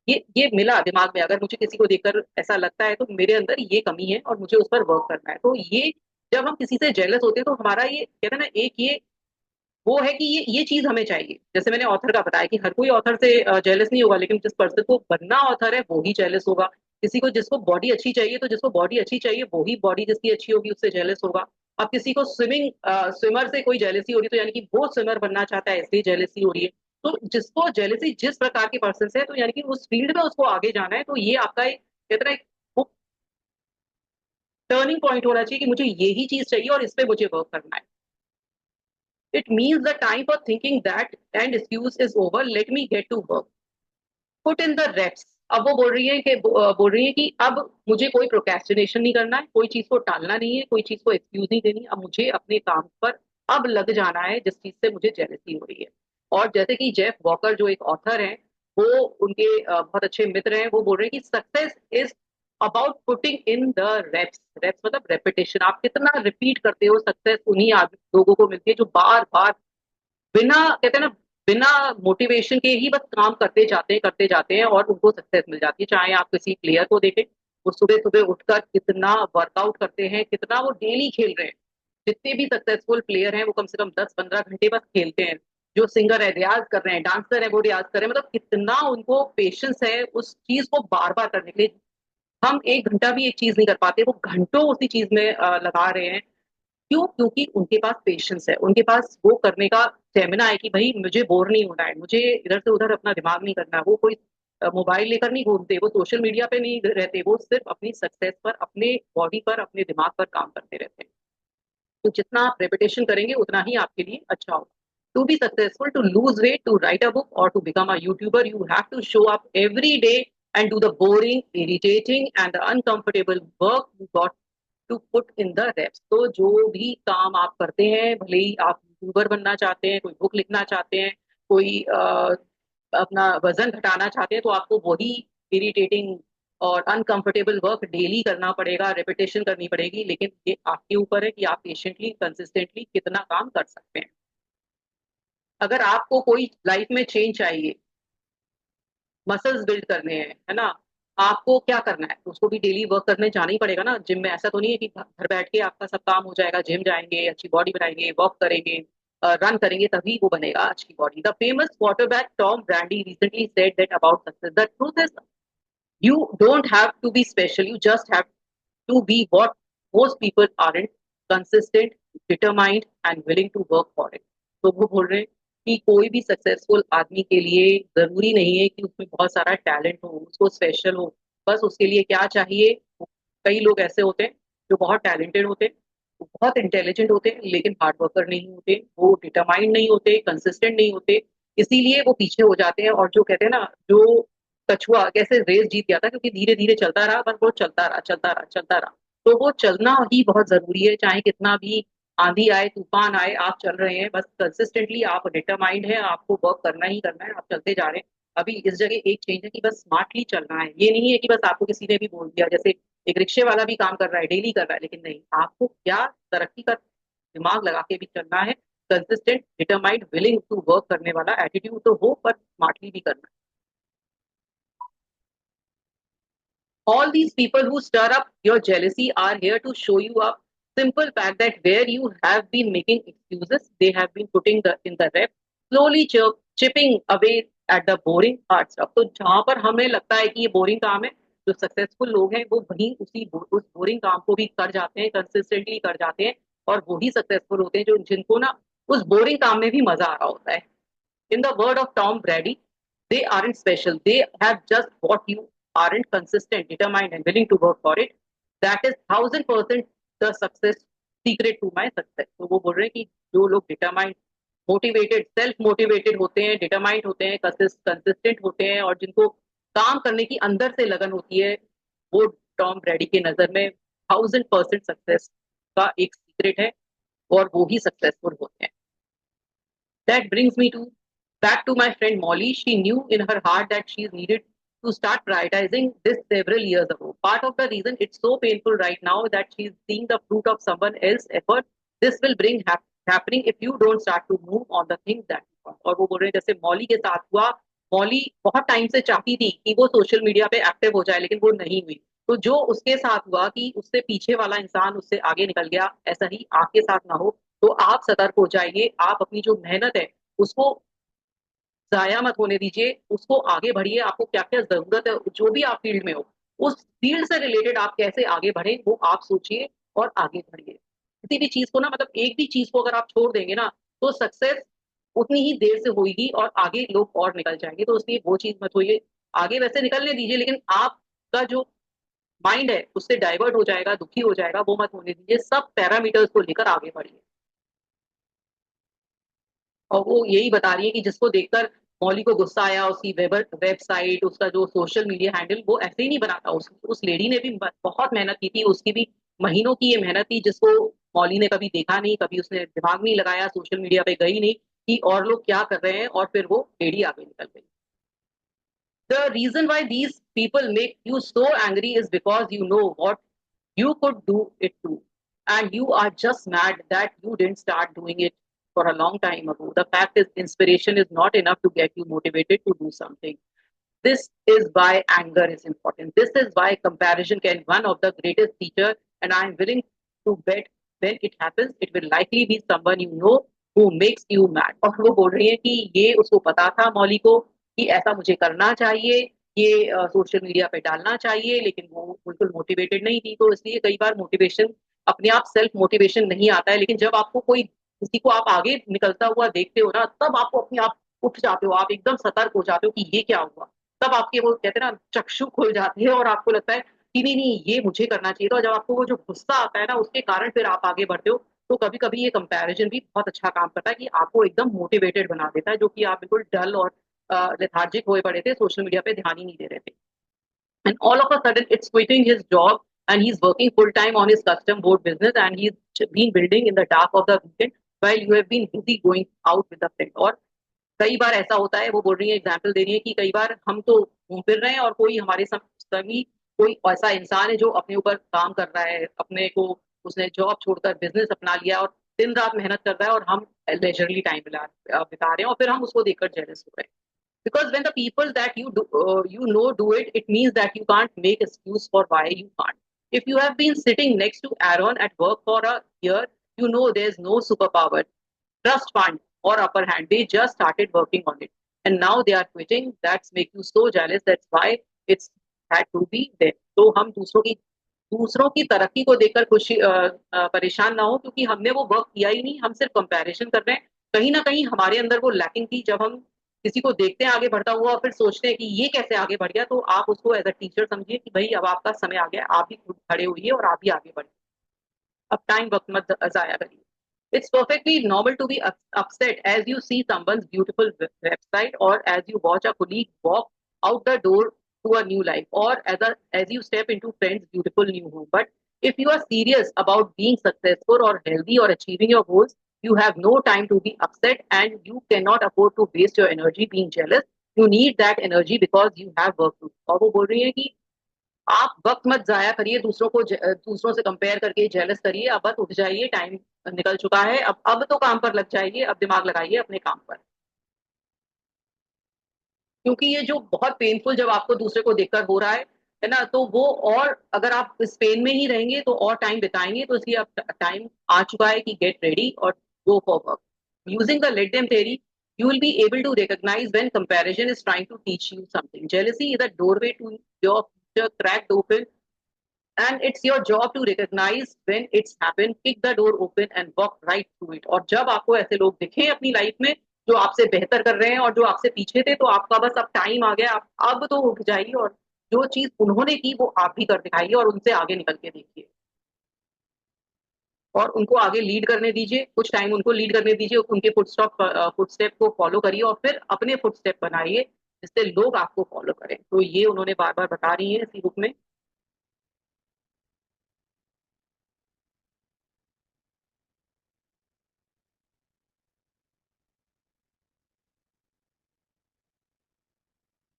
ये मिला दिमाग में, अगर मुझे किसी को देखकर ऐसा लगता है तो मेरे अंदर ये कमी है और मुझे उस पर वर्क करना है। तो ये जब हम किसी से जेलस होते हैं तो हमारा ये कहते हैं ना, एक ये वो है कि ये चीज हमें चाहिए। जैसे मैंने ऑथर का बताया कि हर कोई ऑथर से जेलस नहीं होगा, लेकिन जिस पर्सन को बनना ऑथर है वो ही जेलस होगा। किसी को जिसको बॉडी अच्छी चाहिए, तो जिसको बॉडी अच्छी चाहिए वो ही बॉडी जिसकी अच्छी होगी उससे जेलस होगा। अब किसी को स्विमर से कोई जेलसी हो रही है, तो यानी कि वो स्विमर बनना चाहता है इसलिए जेलसी हो रही है। तो जिसको जेलसी जिस प्रकार के पर्सन से है, तो यानी कि उस फील्ड में उसको आगे जाना है। तो ये आपका एक कहते हैं ना, टर्निंग पॉइंट होना चाहिए कि मुझे यही चीज चाहिए और इस पे मुझे वर्क करना है। It means the time for thinking that and excuse is over. Let me get to work. Put in the reps. अब वो बोल रही है कि बोल रही है कि अब मुझे कोई प्रोक्रेस्टिनेशन नहीं करना है, कोई चीज को टालना नहीं है, कोई चीज को एक्सक्यूज नहीं देनी। अब मुझे अपने काम पर अब लग जाना है जिस चीज से मुझे जेलसी हो रही है। और जैसे कि जेफ वॉकर जो एक ऑथर है, वो उनके बहुत अच्छे मित्र हैं, वो बोल रहे हैं कि success is about putting in the reps. Reps मतलब रेपिटेशन। आप कितना रिपीट करते हो, सक्सेस उन्हीं लोगों को मिलती है जो बार बार बिना कहते हैं ना, बिना मोटिवेशन के ही बस काम करते जाते हैं और उनको सक्सेस मिल जाती है। चाहे आप किसी प्लेयर को देखें, वो सुबह सुबह उठकर कितना वर्कआउट करते हैं, कितना वो डेली खेल रहे हैं। जितने भी सक्सेसफुल प्लेयर हैं वो कम से कम 10-15 घंटे बस खेलते हैं। जो सिंगर है रियाज कर रहे हैं, डांसर है वो रियाज कर रहे हैं। मतलब कितना उनको पेशेंस है उस चीज को बार बार करने के लिए। हम 1 घंटा भी एक चीज नहीं कर पाते, वो घंटों उसी चीज में लगा रहे हैं। क्यों? क्योंकि उनके पास पेशेंस है, उनके पास वो करने का स्टेमिना है कि भाई मुझे बोर नहीं होना है, मुझे इधर से उधर अपना दिमाग नहीं करना है। वो कोई मोबाइल लेकर नहीं घूमते, वो सोशल मीडिया पे नहीं रहते, वो सिर्फ अपनी सक्सेस पर, अपने बॉडी पर, अपने दिमाग पर काम करते रहते हैं। तो जितना आप रेपिटेशन करेंगे उतना ही आपके लिए अच्छा होगा। To be successful, to lose weight, to write a book और to become a YouTuber, you have to show up every day and do the boring, irritating and uncomfortable work you got to put in the reps. तो जो भी काम आप करते हैं, भले ही आप यूट्यूबर बनना चाहते हैं, कोई बुक लिखना चाहते हैं, कोई अपना वजन घटाना चाहते हैं, तो आपको वही इरिटेटिंग और अनकंफर्टेबल वर्क डेली करना पड़ेगा, रेपिटेशन करनी पड़ेगी। लेकिन ये आपके ऊपर है कि आप पेशेंटली कंसिस्टेंटली कितना काम कर सकते हैं। अगर आपको कोई लाइफ में चेंज चाहिए, मसल्स बिल्ड करने हैं, है ना, आपको क्या करना है? तो उसको भी डेली वर्क करने जाना ही पड़ेगा ना जिम में। ऐसा तो नहीं है कि घर बैठ के आपका सब काम हो जाएगा। जिम जाएंगे, अच्छी बॉडी बनाएंगे, वॉक करेंगे, रन करेंगे, तभी वो बनेगा अच्छी body. The famous quarterback Tom brandy recently said that about success, the truth is you don't have to be special, you just have to be what most people aren't: consistent, determined and willing to work for it. तो वो बोल रहे हैं कि कोई भी successful आदमी के लिए जरूरी नहीं है कि उसमें बहुत सारा टैलेंट हो, उसको स्पेशल हो। बस उसके लिए क्या चाहिए, कई लोग ऐसे होते हैं जो बहुत टैलेंटेड होते हैं, वो बहुत इंटेलिजेंट होते हैं, लेकिन हार्ड वर्कर नहीं होते, वो डिटरमाइंड नहीं होते, कंसिस्टेंट नहीं होते, इसीलिए वो पीछे हो जाते हैं। और जो कहते हैं ना, जो कछुआ कैसे रेस जीत गया था, क्योंकि धीरे धीरे चलता रहा, बस वो चलता रहा चलता रहा चलता रहा। तो वो चलना ही बहुत जरूरी है, चाहे कितना भी आंधी आए तूफान आए, आप चल रहे हैं, बस कंसिस्टेंटली आप डिटरमाइंड है, आपको वर्क करना ही करना है, आप चलते जा रहे हैं। अभी इस जगह एक चेंज है कि बस स्मार्टली चलना है, ये नहीं है कि बस आपको किसी ने भी बोल दिया, जैसे एक रिक्शे वाला भी काम कर रहा है, डेली कर रहा है, लेकिन नहीं, आपको क्या तरक्की का दिमाग लगा के भी चलना है, consistent determined willing to work करने वाला एटीट्यूड तो हो, पर स्मार्टली भी करना है। All these people who stir up your jealousy are here to show you a simple fact that where you have been making excuses, they have been putting the in the rep, slowly chipping away at the boring hard stuff. तो जहां पर हमें लगता है कि ये boring काम है, जो सक्सेसफुल लोग हैं वो वही उस बोरिंग काम को भी कर जाते हैं, कंसिस्टेंटली कर जाते हैं, और वही सक्सेसफुल होते हैं जो जिनको ना उस बोरिंग काम में भी मजा आ रहा होता है। In the word of Tom Brady, they aren't special. They have just what you aren't consistent, determined, and willing to work for it. That is 1000% the success secret to my success. तो वो बोल रहे हैं कि जो लोग determined, motivated, self motivated होते हैं, डिटरमाइंड होते हैं, कंसिस्टेंट होते हैं, और जिनको काम करने की अंदर से लगन होती है, वो टॉम ब्रैडी के नजर में 1000% सक्सेस का एक सीक्रेट है, और वो ही सक्सेसफुल होते हैं। That brings me to back to my friend Molly. She knew in her heart that she needed to start prioritizing this several years ago. Part of the reason it's so painful right now that she's seeing the fruit of someone else's effort. This will bring happening if you don't start to move on the things that you want. और वो बोल रहे हैं जैसे Molly के साथ हुआ, Molly बहुत टाइम से चाहती थी कि वो सोशल मीडिया पे एक्टिव हो जाए, लेकिन वो नहीं हुई। तो जो उसके साथ हुआ कि उससे पीछे वाला इंसान उससे आगे निकल गया, ऐसा ही आपके साथ ना हो। तो आप सतर्क हो जाइए, आप अपनी जो मेहनत है उसको जाया मत होने दीजिए, उसको आगे बढ़िए। आपको क्या क्या जरूरत है, जो भी आप फील्ड में हो, उस फील्ड से रिलेटेड आप कैसे आगे बढ़े वो आप सोचिए और आगे बढ़िए। किसी भी चीज को ना, मतलब एक भी चीज को अगर आप छोड़ देंगे ना, तो सक्सेस उतनी ही देर से होगी और आगे लोग और निकल जाएंगे। तो इसलिए वो चीज मत होइए, आगे वैसे निकलने दीजिए, लेकिन आपका जो माइंड है उससे डाइवर्ट हो जाएगा, दुखी हो जाएगा, वो मत होने दीजिए। सब पैरामीटर्स को लेकर आगे बढ़िए। और वो यही बता रही है कि जिसको देखकर मौली को गुस्सा आया, उसकी वेबसाइट, उसका जो सोशल मीडिया हैंडल, वो ऐसे ही नहीं बनाता। उस लेडी ने भी बहुत मेहनत की थी, उसकी भी महीनों की ये मेहनत थी, जिसको मौली ने कभी देखा नहीं, कभी उसने दिमाग नहीं लगाया, सोशल मीडिया पे गई नहीं कि और लोग क्या कर रहे हैं, और फिर वो लेडी आगे निकल गई। The reason why these people make you so angry is because you know what you could do it too. And you are just mad that you didn't start doing it for a long time ago. The fact is, inspiration is not enough to get you motivated to do something. This is why anger is important. This is why comparison can be one of the greatest teachers. And I'm willing to bet when it happens, it will likely be someone you know who makes you mad. और वो बोल रही है कि ये उसको पता था मौली को कि ऐसा मुझे करना चाहिए, ये सोशल मीडिया पे डालना चाहिए, लेकिन वो बिल्कुल मोटिवेटेड नहीं थी। तो इसलिए कई बार मोटिवेशन अपने आप सेल्फ मोटिवेशन नहीं आता है, लेकिन जब आपको कोई किसी को आप आगे निकलता हुआ देखते हो ना, तब आपको अपने आप उठ जाते हो, आप एकदम सतर्क हो जाते हो कि ये क्या हुआ। तब आपके वो कहते हैं ना, चक्षु खुल जाते हैं, और आपको लगता है कि नहीं नहीं, ये मुझे करना चाहिए था। जब आपको वो जो गुस्सा आता है ना, उसके कारण फिर आप आगे बढ़ते हो। तो कभी कभी ये कंपैरिजन भी बहुत अच्छा काम करता है कि आपको एकदम मोटिवेटेड बना देता है, जो कि आप बिल्कुल डल और लेथार्जिक हुए पड़े थे, सोशल मीडिया पे ध्यान ही नहीं दे रहे थे। And all of a sudden it's quitting his job, and he's working full time on his custom board business, and he's been building in the dark of the weekend while you have been busy going out with the friend. और कई बार ऐसा होता है, वो बोल रही है, example दे रही है कि कई बार हम तो घूम फिर रहे हैं और कोई हमारे संगी, कोई ऐसा इंसान है जो अपने ऊपर काम कर रहा है, अपने को उसने जॉब छोड़कर बिजनेस अपना लिया और दिन रात मेहनत कर रहा है, और हम लेजरली टाइम बिता रहे हैं, और फिर हम उसको देखकर जेलस हो रहे हैं। Because when the people that you know do it, it means that you can't make excuse for why you can't. If you have been sitting next to Aaron at work for a year, you know there's no superpower, trust fund, or upper hand. They just started working on it, and now they are quitting. That's make you so jealous. That's why it's had to be there. तो हम दूसरों की तरक्की को देखकर परेशान ना हो, क्योंकि हमने वो वर्क किया ही नहीं, हम सिर्फ कंपैरिजन कर रहे हैं। कहीं न कहीं हमारे अंदर वो लैकिंग थी, जब हम किसी को देखते हैं आगे बढ़ता हुआ और फिर सोचते हैं कि ये कैसे आगे बढ़ गया, तो आप उसको एज़ अ टीचर समझिए कि भई अब आपका समय आ गया है, आप भी खुद खड़े होइए और आप भी आगे बढ़िए। अब टाइम वक़्त मत ज़ाया करिए। It's perfectly normal to be upset as you see someone's beautiful website, or as you watch a colleague walk out the door to a new life, or as you step into friend's beautiful new home. But if you are serious about being successful or healthy or achieving your goals, you have no time to be upset, and you cannot afford to waste your energy being jealous. You need that energy because you have work to do. और वो बोल रही है कि आप वक़्त मत ज़ाया करिए दूसरों से कंपेयर करके जेलस करिए, अब बस उठ जाइए, टाइम निकल चुका है, अब तो काम पर लग जाइए, अब दिमाग लगाइए अपने काम पर। क्योंकि ये जो बहुत पेनफुल जब आपको दूसरे को देखकर हो रहा है ना? तो वो और अगर आप इस पेन में ही रहेंगे तो और टाइम बिताएँगे, तो इसलिए अब टाइम आ चुका है कि गेट रेडी और go for work. Using the let them theory, you will be able to recognize when comparison is trying to teach you something. Jealousy is a doorway to your future cracked open, and it's your job to recognize when it's happened, kick the door open and walk right through it. और जब आपको ऐसे लोग दिखें अपनी life में जो आपसे बेहतर कर रहे हैं और जो आपसे पीछे थे, तो आपका बस अब टाइम आ गया, आप अब तो उठ जाइए और जो चीज़ उन्होंने की वो आप भी कर दिखाइए और उनसे आगे निकल के देखिए। और उनको आगे लीड करने दीजिए, कुछ टाइम उनको लीड करने दीजिए, उनके फुटस्टेप को फॉलो करिए और फिर अपने फुटस्टेप बनाइए, जिससे लोग आपको फॉलो करें। तो ये उन्होंने बार-बार बता रही हैं इसी बुक में।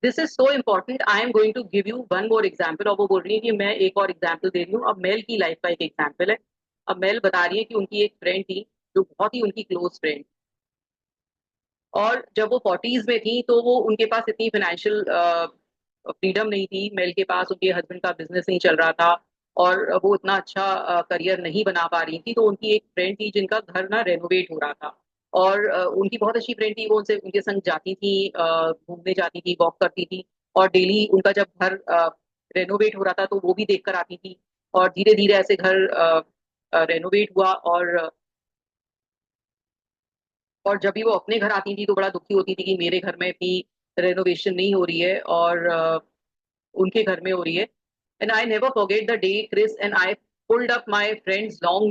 This is so important, I am going to give you one more example. और वो बोल रही है कि मैं एक और एग्जाम्पल दे रही हूँ। अब मेल की लाइफ का एक एग्जाम्पल है। अब मेल बता रही है कि उनकी एक फ्रेंड थी जो बहुत ही उनकी क्लोज फ्रेंड, और जब वो फोर्टीज में थी तो वो उनके पास इतनी फाइनेंशियल फ्रीडम नहीं थी। मेल के पास उनके हस्बैंड का बिजनेस नहीं चल रहा था और वो इतना अच्छा करियर नहीं बना पा रही थी। तो उनकी एक फ्रेंड थी जिनका घर ना रेनोवेट हो रहा था, और उनकी बहुत अच्छी फ्रेंड थी। वो उनसे उनके संग जाती थी, घूमने जाती थी, वॉक करती थी, और डेली उनका जब घर रेनोवेट हो रहा था तो वो भी देख कर आती थी। और धीरे धीरे ऐसे घर रेनोवेट हुआ, और जब भी वो अपने घर आती थी तो बड़ा दुखी होती थी कि मेरे घर में भी रेनोवेशन नहीं हो रही है और उनके घर में हो रही है। And I never forget the day Chris and I pulled up my friend's long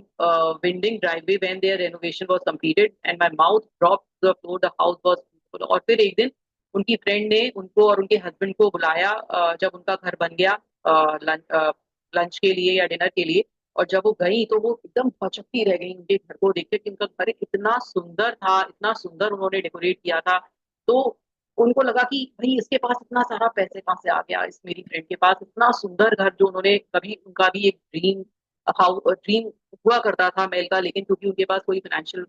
winding driveway when their renovation was completed, and my mouth dropped to the floor. The house was beautiful. और फिर एक दिन उनकी friend ने उनको और उनके husband को बुलाया, जब उनका घर बन गया लंच के लिए या डिनर के लिए। और जब वो गई तो वो एकदम भौचक्की रह गई उनके घर को देख के कि उनका घर इतना सुंदर था, इतना सुंदर उन्होंने डेकोरेट किया था। तो उनको लगा कि भई इसके पास इतना सारा पैसे कहाँ से आ गया, इस मेरी फ्रेंड के पास इतना सुंदर घर, जो उन्होंने कभी उनका भी एक ड्रीम हुआ करता था मेल का, लेकिन क्योंकि उनके पास कोई फाइनेंशियल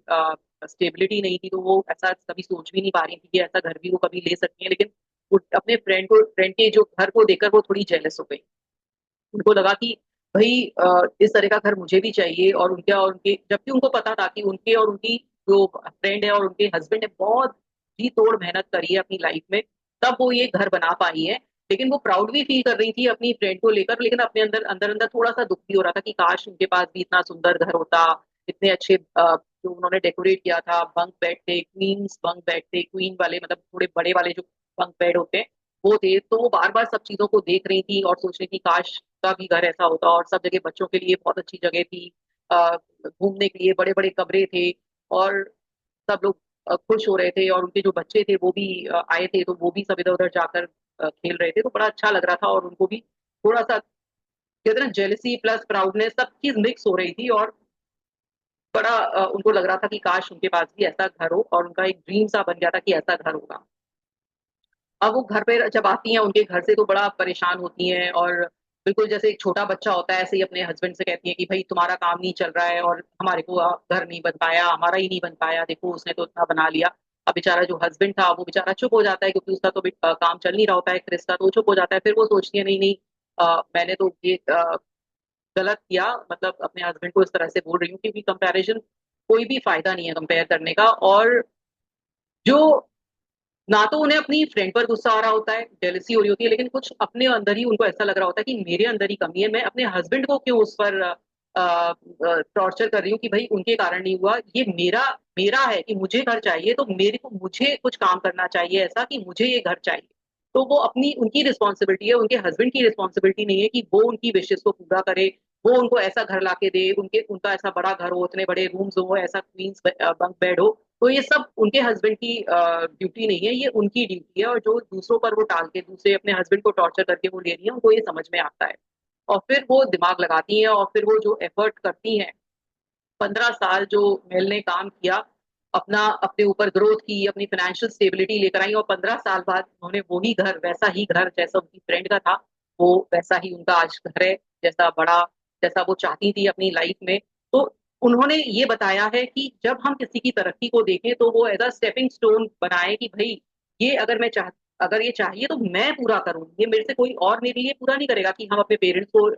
स्टेबिलिटी नहीं थी तो वो ऐसा कभी सोच भी नहीं पा रही थी कि ऐसा घर भी वो कभी ले सकती हैं। लेकिन वो अपने फ्रेंड के जो घर को देखकर वो थोड़ी जेलस हो गई। उनको लगा कि भई इस तरह का घर मुझे भी चाहिए। और उनके जबकि उनको पता था कि उनके और उनकी जो फ्रेंड है और उनके हस्बैंड ने बहुत जी तोड़ मेहनत करी है अपनी लाइफ में, तब वो ये घर बना पाई हैं। लेकिन वो प्राउड भी फील कर रही थी अपनी फ्रेंड को लेकर, लेकिन अपने अंदर थोड़ा-सा दुःख भी हो रहा था कि काश उनके पास भी इतना सुंदर घर होता, इतने अच्छे जो उन्होंने डेकोरेट किया था, बंक बेड थे, क्वीन्स बंक बेड थे, क्वीन वाले मतलब थोड़े बड़े वाले जो बंक बेड होते हैं, वो थे। तो वो बार-बार सब चीज़ों को देख रही थी और सोच रही थी काश का भी घर ऐसा होता, और सब जगह बच्चों के लिए बहुत अच्छी जगह थी, घूमने के लिए बड़े-बड़े कमरे थे, और सब लोग खुश हो रहे थे, और उनके जो बच्चे थे वो भी आए थे, तो वो भी सब इधर-उधर जाकर खेल रहे थे, तो बड़ा अच्छा लग रहा था। और उनको भी थोड़ा-सा कहते हैं ना जेलसी प्लस प्राउडनेस सब चीज़ मिक्स हो रही थी, और बड़ा उनको लग रहा था कि काश उनके पास भी ऐसा घर हो, और उनका एक ड्रीम सा बन गया था कि ऐसा घर होगा। अब वो घर पे जब आती हैं उनके घर से तो बड़ा परेशान होती हैं, और बिल्कुल जैसे एक छोटा बच्चा होता है ऐसे ही अपने हस्बैंड से कहती हैं कि भई तुम्हारा काम नहीं चल रहा है और हमारे को घर नहीं बन पाया, हमारा ही नहीं बन पाया, देखो उसने तो इतना बना लिया। अब बेचारा जो हस्बैंड था वो बेचारा चुप हो जाता है, क्योंकि उसका तो काम चल नहीं रहा होता है क्रिस का, तो वो चुप हो जाता है। फिर वो सोचती है नहीं, नहीं, मैंने तो ये गलत किया, मतलब अपने हस्बैंड को इस तरह से बोल रही हूँ, क्योंकि कंपैरिज़न कोई भी फ़ायदा नहीं है कंपेयर करने का। और जो ना तो उन्हें अपनी फ्रेंड पर गुस्सा आ रहा होता है, जेलसी हो रही होती है, लेकिन कुछ अपने अंदर ही उनको ऐसा लग रहा होता है कि मेरे अंदर ही कमी है, मैं अपने हस्बैंड को क्यों उस पर टॉर्चर कर रही हूँ कि भाई उनके कारण नहीं हुआ, ये मेरा मेरा है कि मुझे घर चाहिए, तो मेरे को मुझे कुछ काम करना चाहिए ऐसा कि मुझे ये घर चाहिए। तो वो अपनी उनकी रिस्पॉन्सिबिलिटी है, उनके हस्बैंड की रिस्पॉन्सिबिलिटी नहीं है कि वो उनकी विशेष को पूरा करे, वो उनको ऐसा घर लाके दे, उनके उनका ऐसा बड़ा घर हो, इतने बड़े रूम्स हो, ऐसा क्वींस बंक बेड हो। तो ये सब उनके हस्बैंड की ड्यूटी नहीं है, ये उनकी ड्यूटी है, और जो दूसरों पर वो टाल के दूसरे अपने हस्बैंड को टॉर्चर करके वो ले रही है, उनको ये समझ में आता है। और फिर वो दिमाग लगाती हैं, और फिर वो जो एफर्ट करती हैं, 15 साल जो मेल ने काम किया, अपना अपने ऊपर ग्रोथ की, अपनी फाइनेंशियल स्टेबिलिटी लेकर आई, और 15 साल बाद उन्होंने वही घर, वैसा ही घर जैसा उनकी फ्रेंड का था, वो वैसा ही उनका आज घर है, जैसा बड़ा, जैसा वो चाहती थी अपनी लाइफ में। तो उन्होंने ये बताया है कि जब हम किसी की तरक्की को देखें तो वो एज अ स्टेपिंग स्टोन बनाए कि भाई ये अगर मैं चाह अगर ये चाहिए तो मैं पूरा करूं, ये मेरे से कोई और मेरे लिए पूरा नहीं करेगा। कि हम अपने पेरेंट्स को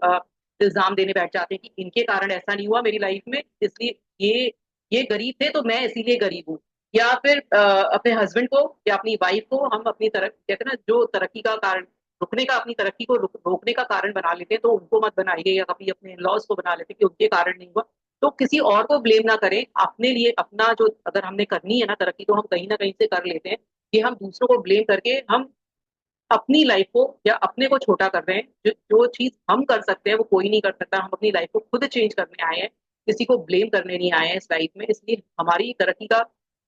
इल्जाम देने बैठ जाते हैं कि इनके कारण ऐसा नहीं हुआ मेरी लाइफ में, इसलिए ये गरीब थे तो मैं इसीलिए गरीब हूँ। या फिर अपने हस्बैंड को या अपनी वाइफ को हम अपनी तरफ कहते हैं ना, जो तरक्की का कारण रुकने का, अपनी तरक्की को रोकने का कारण बना लेते हैं, तो उनको मत बनाइए, या कभी अपने लॉस को बना लेते हैं कि उनके कारण नहीं हुआ। तो किसी और को ब्लेम ना करें, अपने लिए अपना जो अगर हमने करनी है ना तरक्की, तो हम कहीं ना कहीं से कर लेते हैं। कि हम दूसरों को ब्लेम करके हम अपनी लाइफ को या अपने को छोटा कर रहे हैं। जो चीज हम कर सकते हैं वो कोई नहीं कर सकता, हम अपनी लाइफ को खुद चेंज करने आए हैं, किसी को ब्लेम करने नहीं आए हैं इस लाइफ में। इसलिए हमारी तरक्की का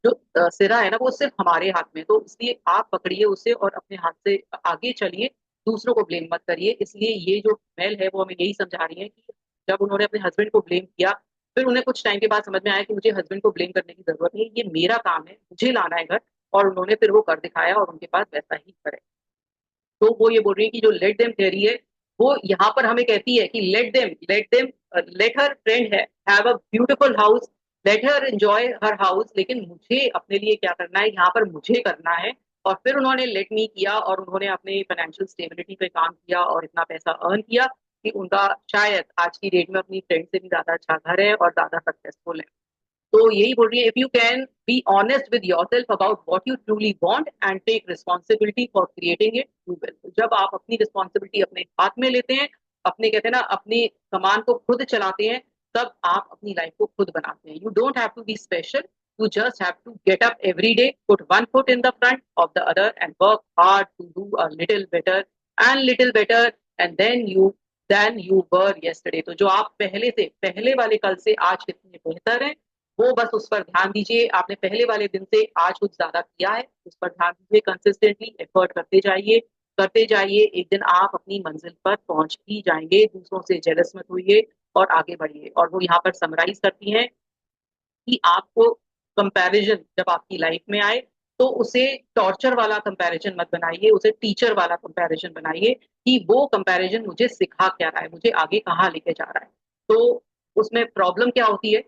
जो सिरा है ना, वो सिर्फ हमारे हाथ में। तो इसलिए आप पकड़िए उसे और अपने हाथ से आगे चलिए, दूसरों को ब्लेम मत करिए। इसलिए ये जो मेल है वो हमें यही समझा रही है कि जब उन्होंने अपने हस्बैंड को ब्लेम किया, फिर उन्हें कुछ टाइम के बाद समझ में आया कि मुझे हस्बैंड को ब्लेम करने की जरूरत नहीं है, ये मेरा काम है, मुझे लाना है घर। और उन्होंने फिर वो कर दिखाया, और उनके पास वैसा ही घर है। तो वो ये बोल रही है कि जो लेट देम थ्योरी है, वो यहाँ पर हमें कहती है कि let them let her friend है have a beautiful house, let her enjoy her house, लेकिन मुझे अपने लिए क्या करना है, यहाँ पर मुझे करना है। और फिर उन्होंने लेट मी किया, और उन्होंने अपने फाइनेंशियल स्टेबिलिटी पे काम किया, और इतना पैसा अर्न किया कि उनका शायद आज की डेट में अपनी फ्रेंड से भी ज्यादा अच्छा घर है और ज्यादा सक्सेसफुल है। तो यही बोल रही है, if you can be honest with yourself about what you truly want and take responsibility for creating it, you will. जब आप अपनी रिस्पॉन्सिबिलिटी अपने हाथ में लेते हैं, अपने कहते हैं ना अपनी कमान को खुद चलाते हैं, तब आप अपनी लाइफ को खुद बनाते हैं। You don't have to be special, you just have to get up every day, put one foot in the front of the other, and work hard to do a little better and little better, and then you were yesterday। तो जो आप पहले से, पहले वाले कल से आज कितने बेहतर हैं, वो बस उस पर ध्यान दीजिए। आपने पहले वाले दिन से आज कुछ ज्यादा किया है, उस पर ध्यान दीजिए, कंसिस्टेंटली एफर्ट करते जाइए, करते जाइए। एक दिन आप अपनी मंजिल पर पहुंच ही जाएंगे। दूसरों से जेलस मत होइए और आगे बढ़िए। और वो यहाँ पर समराइज करती हैं कि आपको कंपैरिजन जब आपकी लाइफ में आए, तो उसे टॉर्चर वाला कंपैरिजन मत बनाइए, उसे टीचर वाला कंपैरिजन बनाइए कि वो कंपैरिजन मुझे सिखा क्या रहा है, मुझे आगे कहाँ लेके जा रहा है। तो उसमें प्रॉब्लम क्या होती है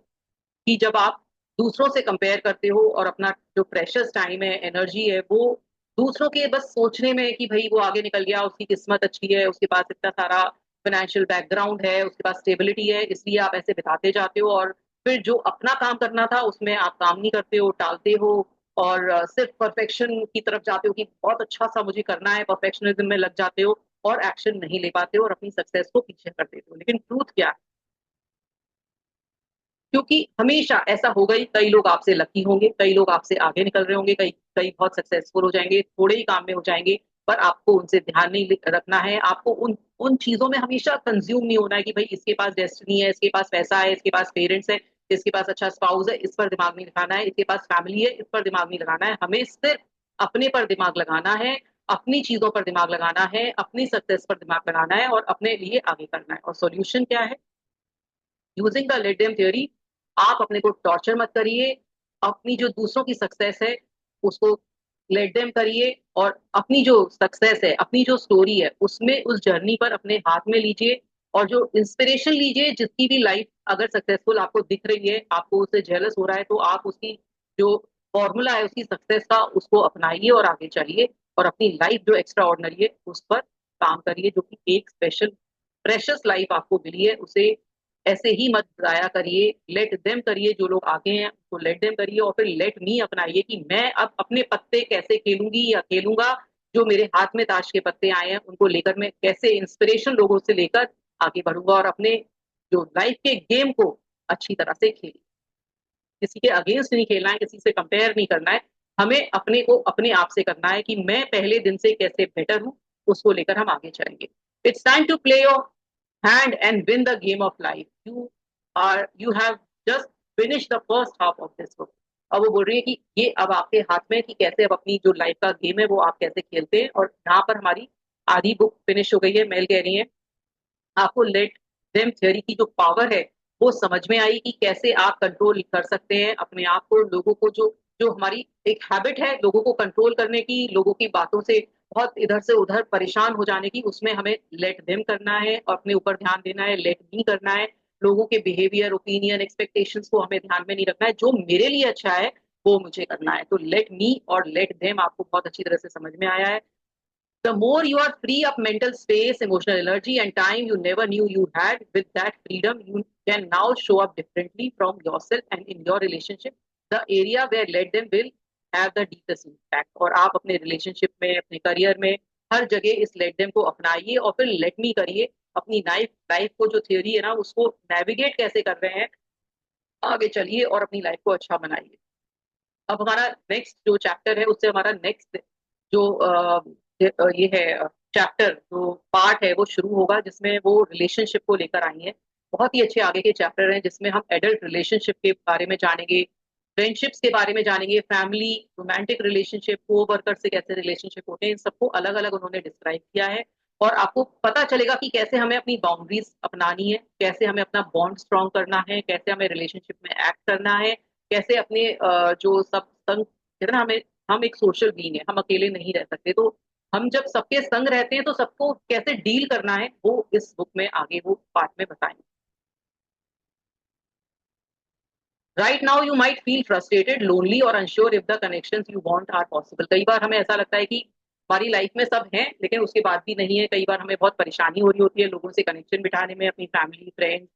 कि जब आप दूसरों से कंपेयर करते हो और अपना जो प्रेशियस टाइम है, एनर्जी है, वो दूसरों के बस सोचने में कि भाई वो आगे निकल गया, उसकी किस्मत अच्छी है, उसके पास इतना सारा फाइनेंशियल बैकग्राउंड है, उसके पास स्टेबिलिटी है, इसलिए आप ऐसे बिताते जाते हो। और फिर जो अपना काम करना था उसमें आप काम नहीं करते हो, टालते हो, और सिर्फ परफेक्शन की तरफ जाते हो कि बहुत अच्छा सा मुझे करना है, परफेक्शनिज्म में लग जाते हो, और एक्शन नहीं ले पाते हो, और अपनी सक्सेस को पीछे कर देते हो। लेकिन ट्रूथ क्या है, क्योंकि हमेशा ऐसा होगा ही, कई लोग आपसे लकी होंगे, कई लोग आपसे आगे निकल रहे होंगे, कई कई बहुत सक्सेसफुल हो जाएंगे, थोड़े ही काम में हो जाएंगे। पर आपको उनसे ध्यान नहीं रखना है, आपको उन उन चीजों में हमेशा कंज्यूम नहीं होना है कि भाई इसके पास डेस्टिनी है, इसके पास पैसा है, इसके पास पेरेंट्स है, इसके पास अच्छा स्पाउस है, इस पर दिमाग नहीं लगाना है, इसके पास फैमिली है, इस पर दिमाग नहीं लगाना है। हमें सिर्फ अपने पर दिमाग लगाना है, अपनी चीजों पर दिमाग लगाना है, अपनी सक्सेस पर दिमाग लगाना है, और अपने लिए आगे करना है। और सॉल्यूशन क्या है? Using the let them theory. आप अपने को टॉर्चर मत करिए, अपनी जो दूसरों की सक्सेस है उसको लेट देम करिए, और अपनी जो सक्सेस है, अपनी जो स्टोरी है, उसमें उस जर्नी पर अपने हाथ में लीजिए। और जो इंस्पिरेशन लीजिए, जिसकी भी लाइफ अगर सक्सेसफुल आपको दिख रही है, आपको उससे जेलस हो रहा है, तो आप उसकी जो फॉर्मूला है उसकी सक्सेस का, उसको अपनाइए और आगे चलिए। और अपनी लाइफ जो एक्स्ट्रा ऑर्डनरी है उस पर काम करिए, जो कि एक स्पेशल प्रेशियस लाइफ आपको मिली है, उसे ऐसे ही मत जाया करिए, लेट देम करिए, जो लोग आगे हैं तो लेट देम करिए, और फिर लेट मी अपनाइए कि मैं अब अपने पत्ते कैसे खेलूंगी या खेलूंगा, जो मेरे हाथ में ताश के पत्ते आए हैं उनको लेकर मैं कैसे इंस्पिरेशन लोगों से लेकर आगे बढ़ूंगा और अपने जो लाइफ के गेम को अच्छी तरह से खेल, किसी के अगेंस्ट नहीं खेलना है, किसी से कंपेयर नहीं करना है, हमें अपने को अपने आप से करना है कि मैं पहले दिन से कैसे बेटर हूं, उसको लेकर हम आगे चलेंगे। It's time to play your hand and win the game of life. You have just finished the first half of this book. अब वो बोल रही है कि ये अब आपके हाथ में है कि कैसे अब अपनी जो लाइफ का गेम है वो आप कैसे खेलते हैं, और यहाँ पर हमारी आधी बुक फिनिश हो गई है। मेल कह रही है आपको लेट देम थ्योरी की जो पावर है वो समझ में आई कि कैसे आप कंट्रोल कर सकते हैं अपने आप को, लोगों को, जो जो हमारी एक हैबिट है लोगों को कंट्रोल करने की, लोगों की बातों से बहुत इधर से उधर परेशान हो जाने की, उसमें हमें लेट देम करना है और अपने ऊपर ध्यान देना है, लेट मी करना है। लोगों के बिहेवियर, ओपिनियन, एक्सपेक्टेशंस को हमें ध्यान में नहीं रखना है, जो मेरे लिए अच्छा है वो मुझे करना है। तो लेट मी और लेट देम आपको बहुत अच्छी तरह से समझ में आया है। The more you are free of mental space, emotional energy, and time you never knew you had, with that freedom, you can now show up differently from yourself and in your relationship. The area where let them will have the deepest impact. और आप अपने relationship में, अपने career में, हर जगह इस let them को अपनाइए और फिर लेट मी करिए। अपनी लाइफ लाइफ को जो थियोरी है ना उसको नेविगेट कैसे कर रहे हैं, आगे चलिए और अपनी लाइफ को अच्छा बनाइए। अब हमारा नेक्स्ट जो चैप्टर है उससे हमारा नेक्स्ट जो ये है चैप्टर, जो पार्ट है वो शुरू होगा, जिसमें वो रिलेशनशिप को लेकर आई है। बहुत ही अच्छे आगे के चैप्टर हैं जिसमें हम एडल्ट रिलेशनशिप के बारे में जानेंगे, फ्रेंडशिप्स के बारे में जानेंगे, फैमिली, रोमांटिक रिलेशनशिप, को वर्कर से कैसे रिलेशनशिप होते हैं, इन सबको अलग अलग उन्होंने डिस्क्राइब किया है। और आपको पता चलेगा कि कैसे हमें अपनी बाउंड्रीज अपनानी है, कैसे हमें अपना बॉन्ड स्ट्रॉन्ग करना है, कैसे हमें रिलेशनशिप में एक्ट करना है, कैसे अपने जो सब संग कहते हैं ना, हमें, हम एक सोशल बीइंग है, हम अकेले नहीं रह सकते, तो हम जब सबके संग रहते हैं तो सबको कैसे डील करना है वो इस बुक में आगे वो पार्ट में बताएंगे। Right now you might feel frustrated, lonely और unsure if the connections you want are possible. कई बार हमें ऐसा लगता है कि हमारी लाइफ में सब हैं लेकिन उसके बाद भी नहीं है। कई बार हमें बहुत परेशानी हो रही होती है लोगों से कनेक्शन बिठाने में, अपनी फैमिली, फ्रेंड्स,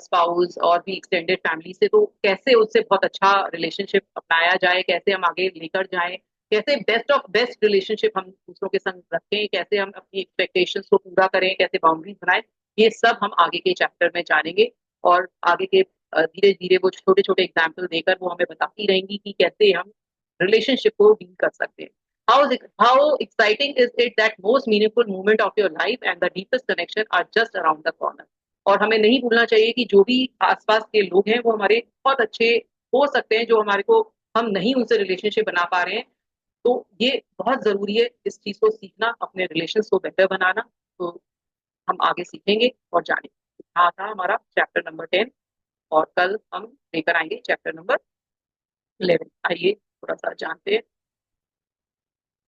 स्पाउस और भी एक्सटेंडेड फैमिली से, तो कैसे उससे बहुत अच्छा रिलेशनशिप अपनाया जाए, कैसे हम आगे लेकर जाएं, कैसे बेस्ट ऑफ बेस्ट रिलेशनशिप हम दूसरों के संग रखें, कैसे हम अपनी एक्सपेक्टेशंस को पूरा करें, कैसे बाउंड्रीज बनाएं, ये सब हम आगे के चैप्टर में जानेंगे। और आगे के धीरे धीरे वो छोटे छोटे एग्जाम्पल देकर वो हमें बताती रहेंगी कि कैसे हम रिलेशनशिप को डील कर सकते हैं। How exciting is it that most meaningful moment of your life and the deepest connection are just around the corner. और हमें नहीं भूलना चाहिए कि जो भी आसपास के लोग हैं वो हमारे बहुत अच्छे हो सकते हैं, जो हमारे को, हम नहीं उनसे रिलेशनशिप बना पा रहे हैं, तो ये बहुत जरूरी है इस चीज को सीखना, अपने रिलेशन को बेटर बनाना। तो हम आगे सीखेंगे और जानेंगे। हाँ था हमारा चैप्टर नंबर 10, और कल हम लेकर आएंगे चैप्टर नंबर 11। आइए थोड़ा सा जानते हैं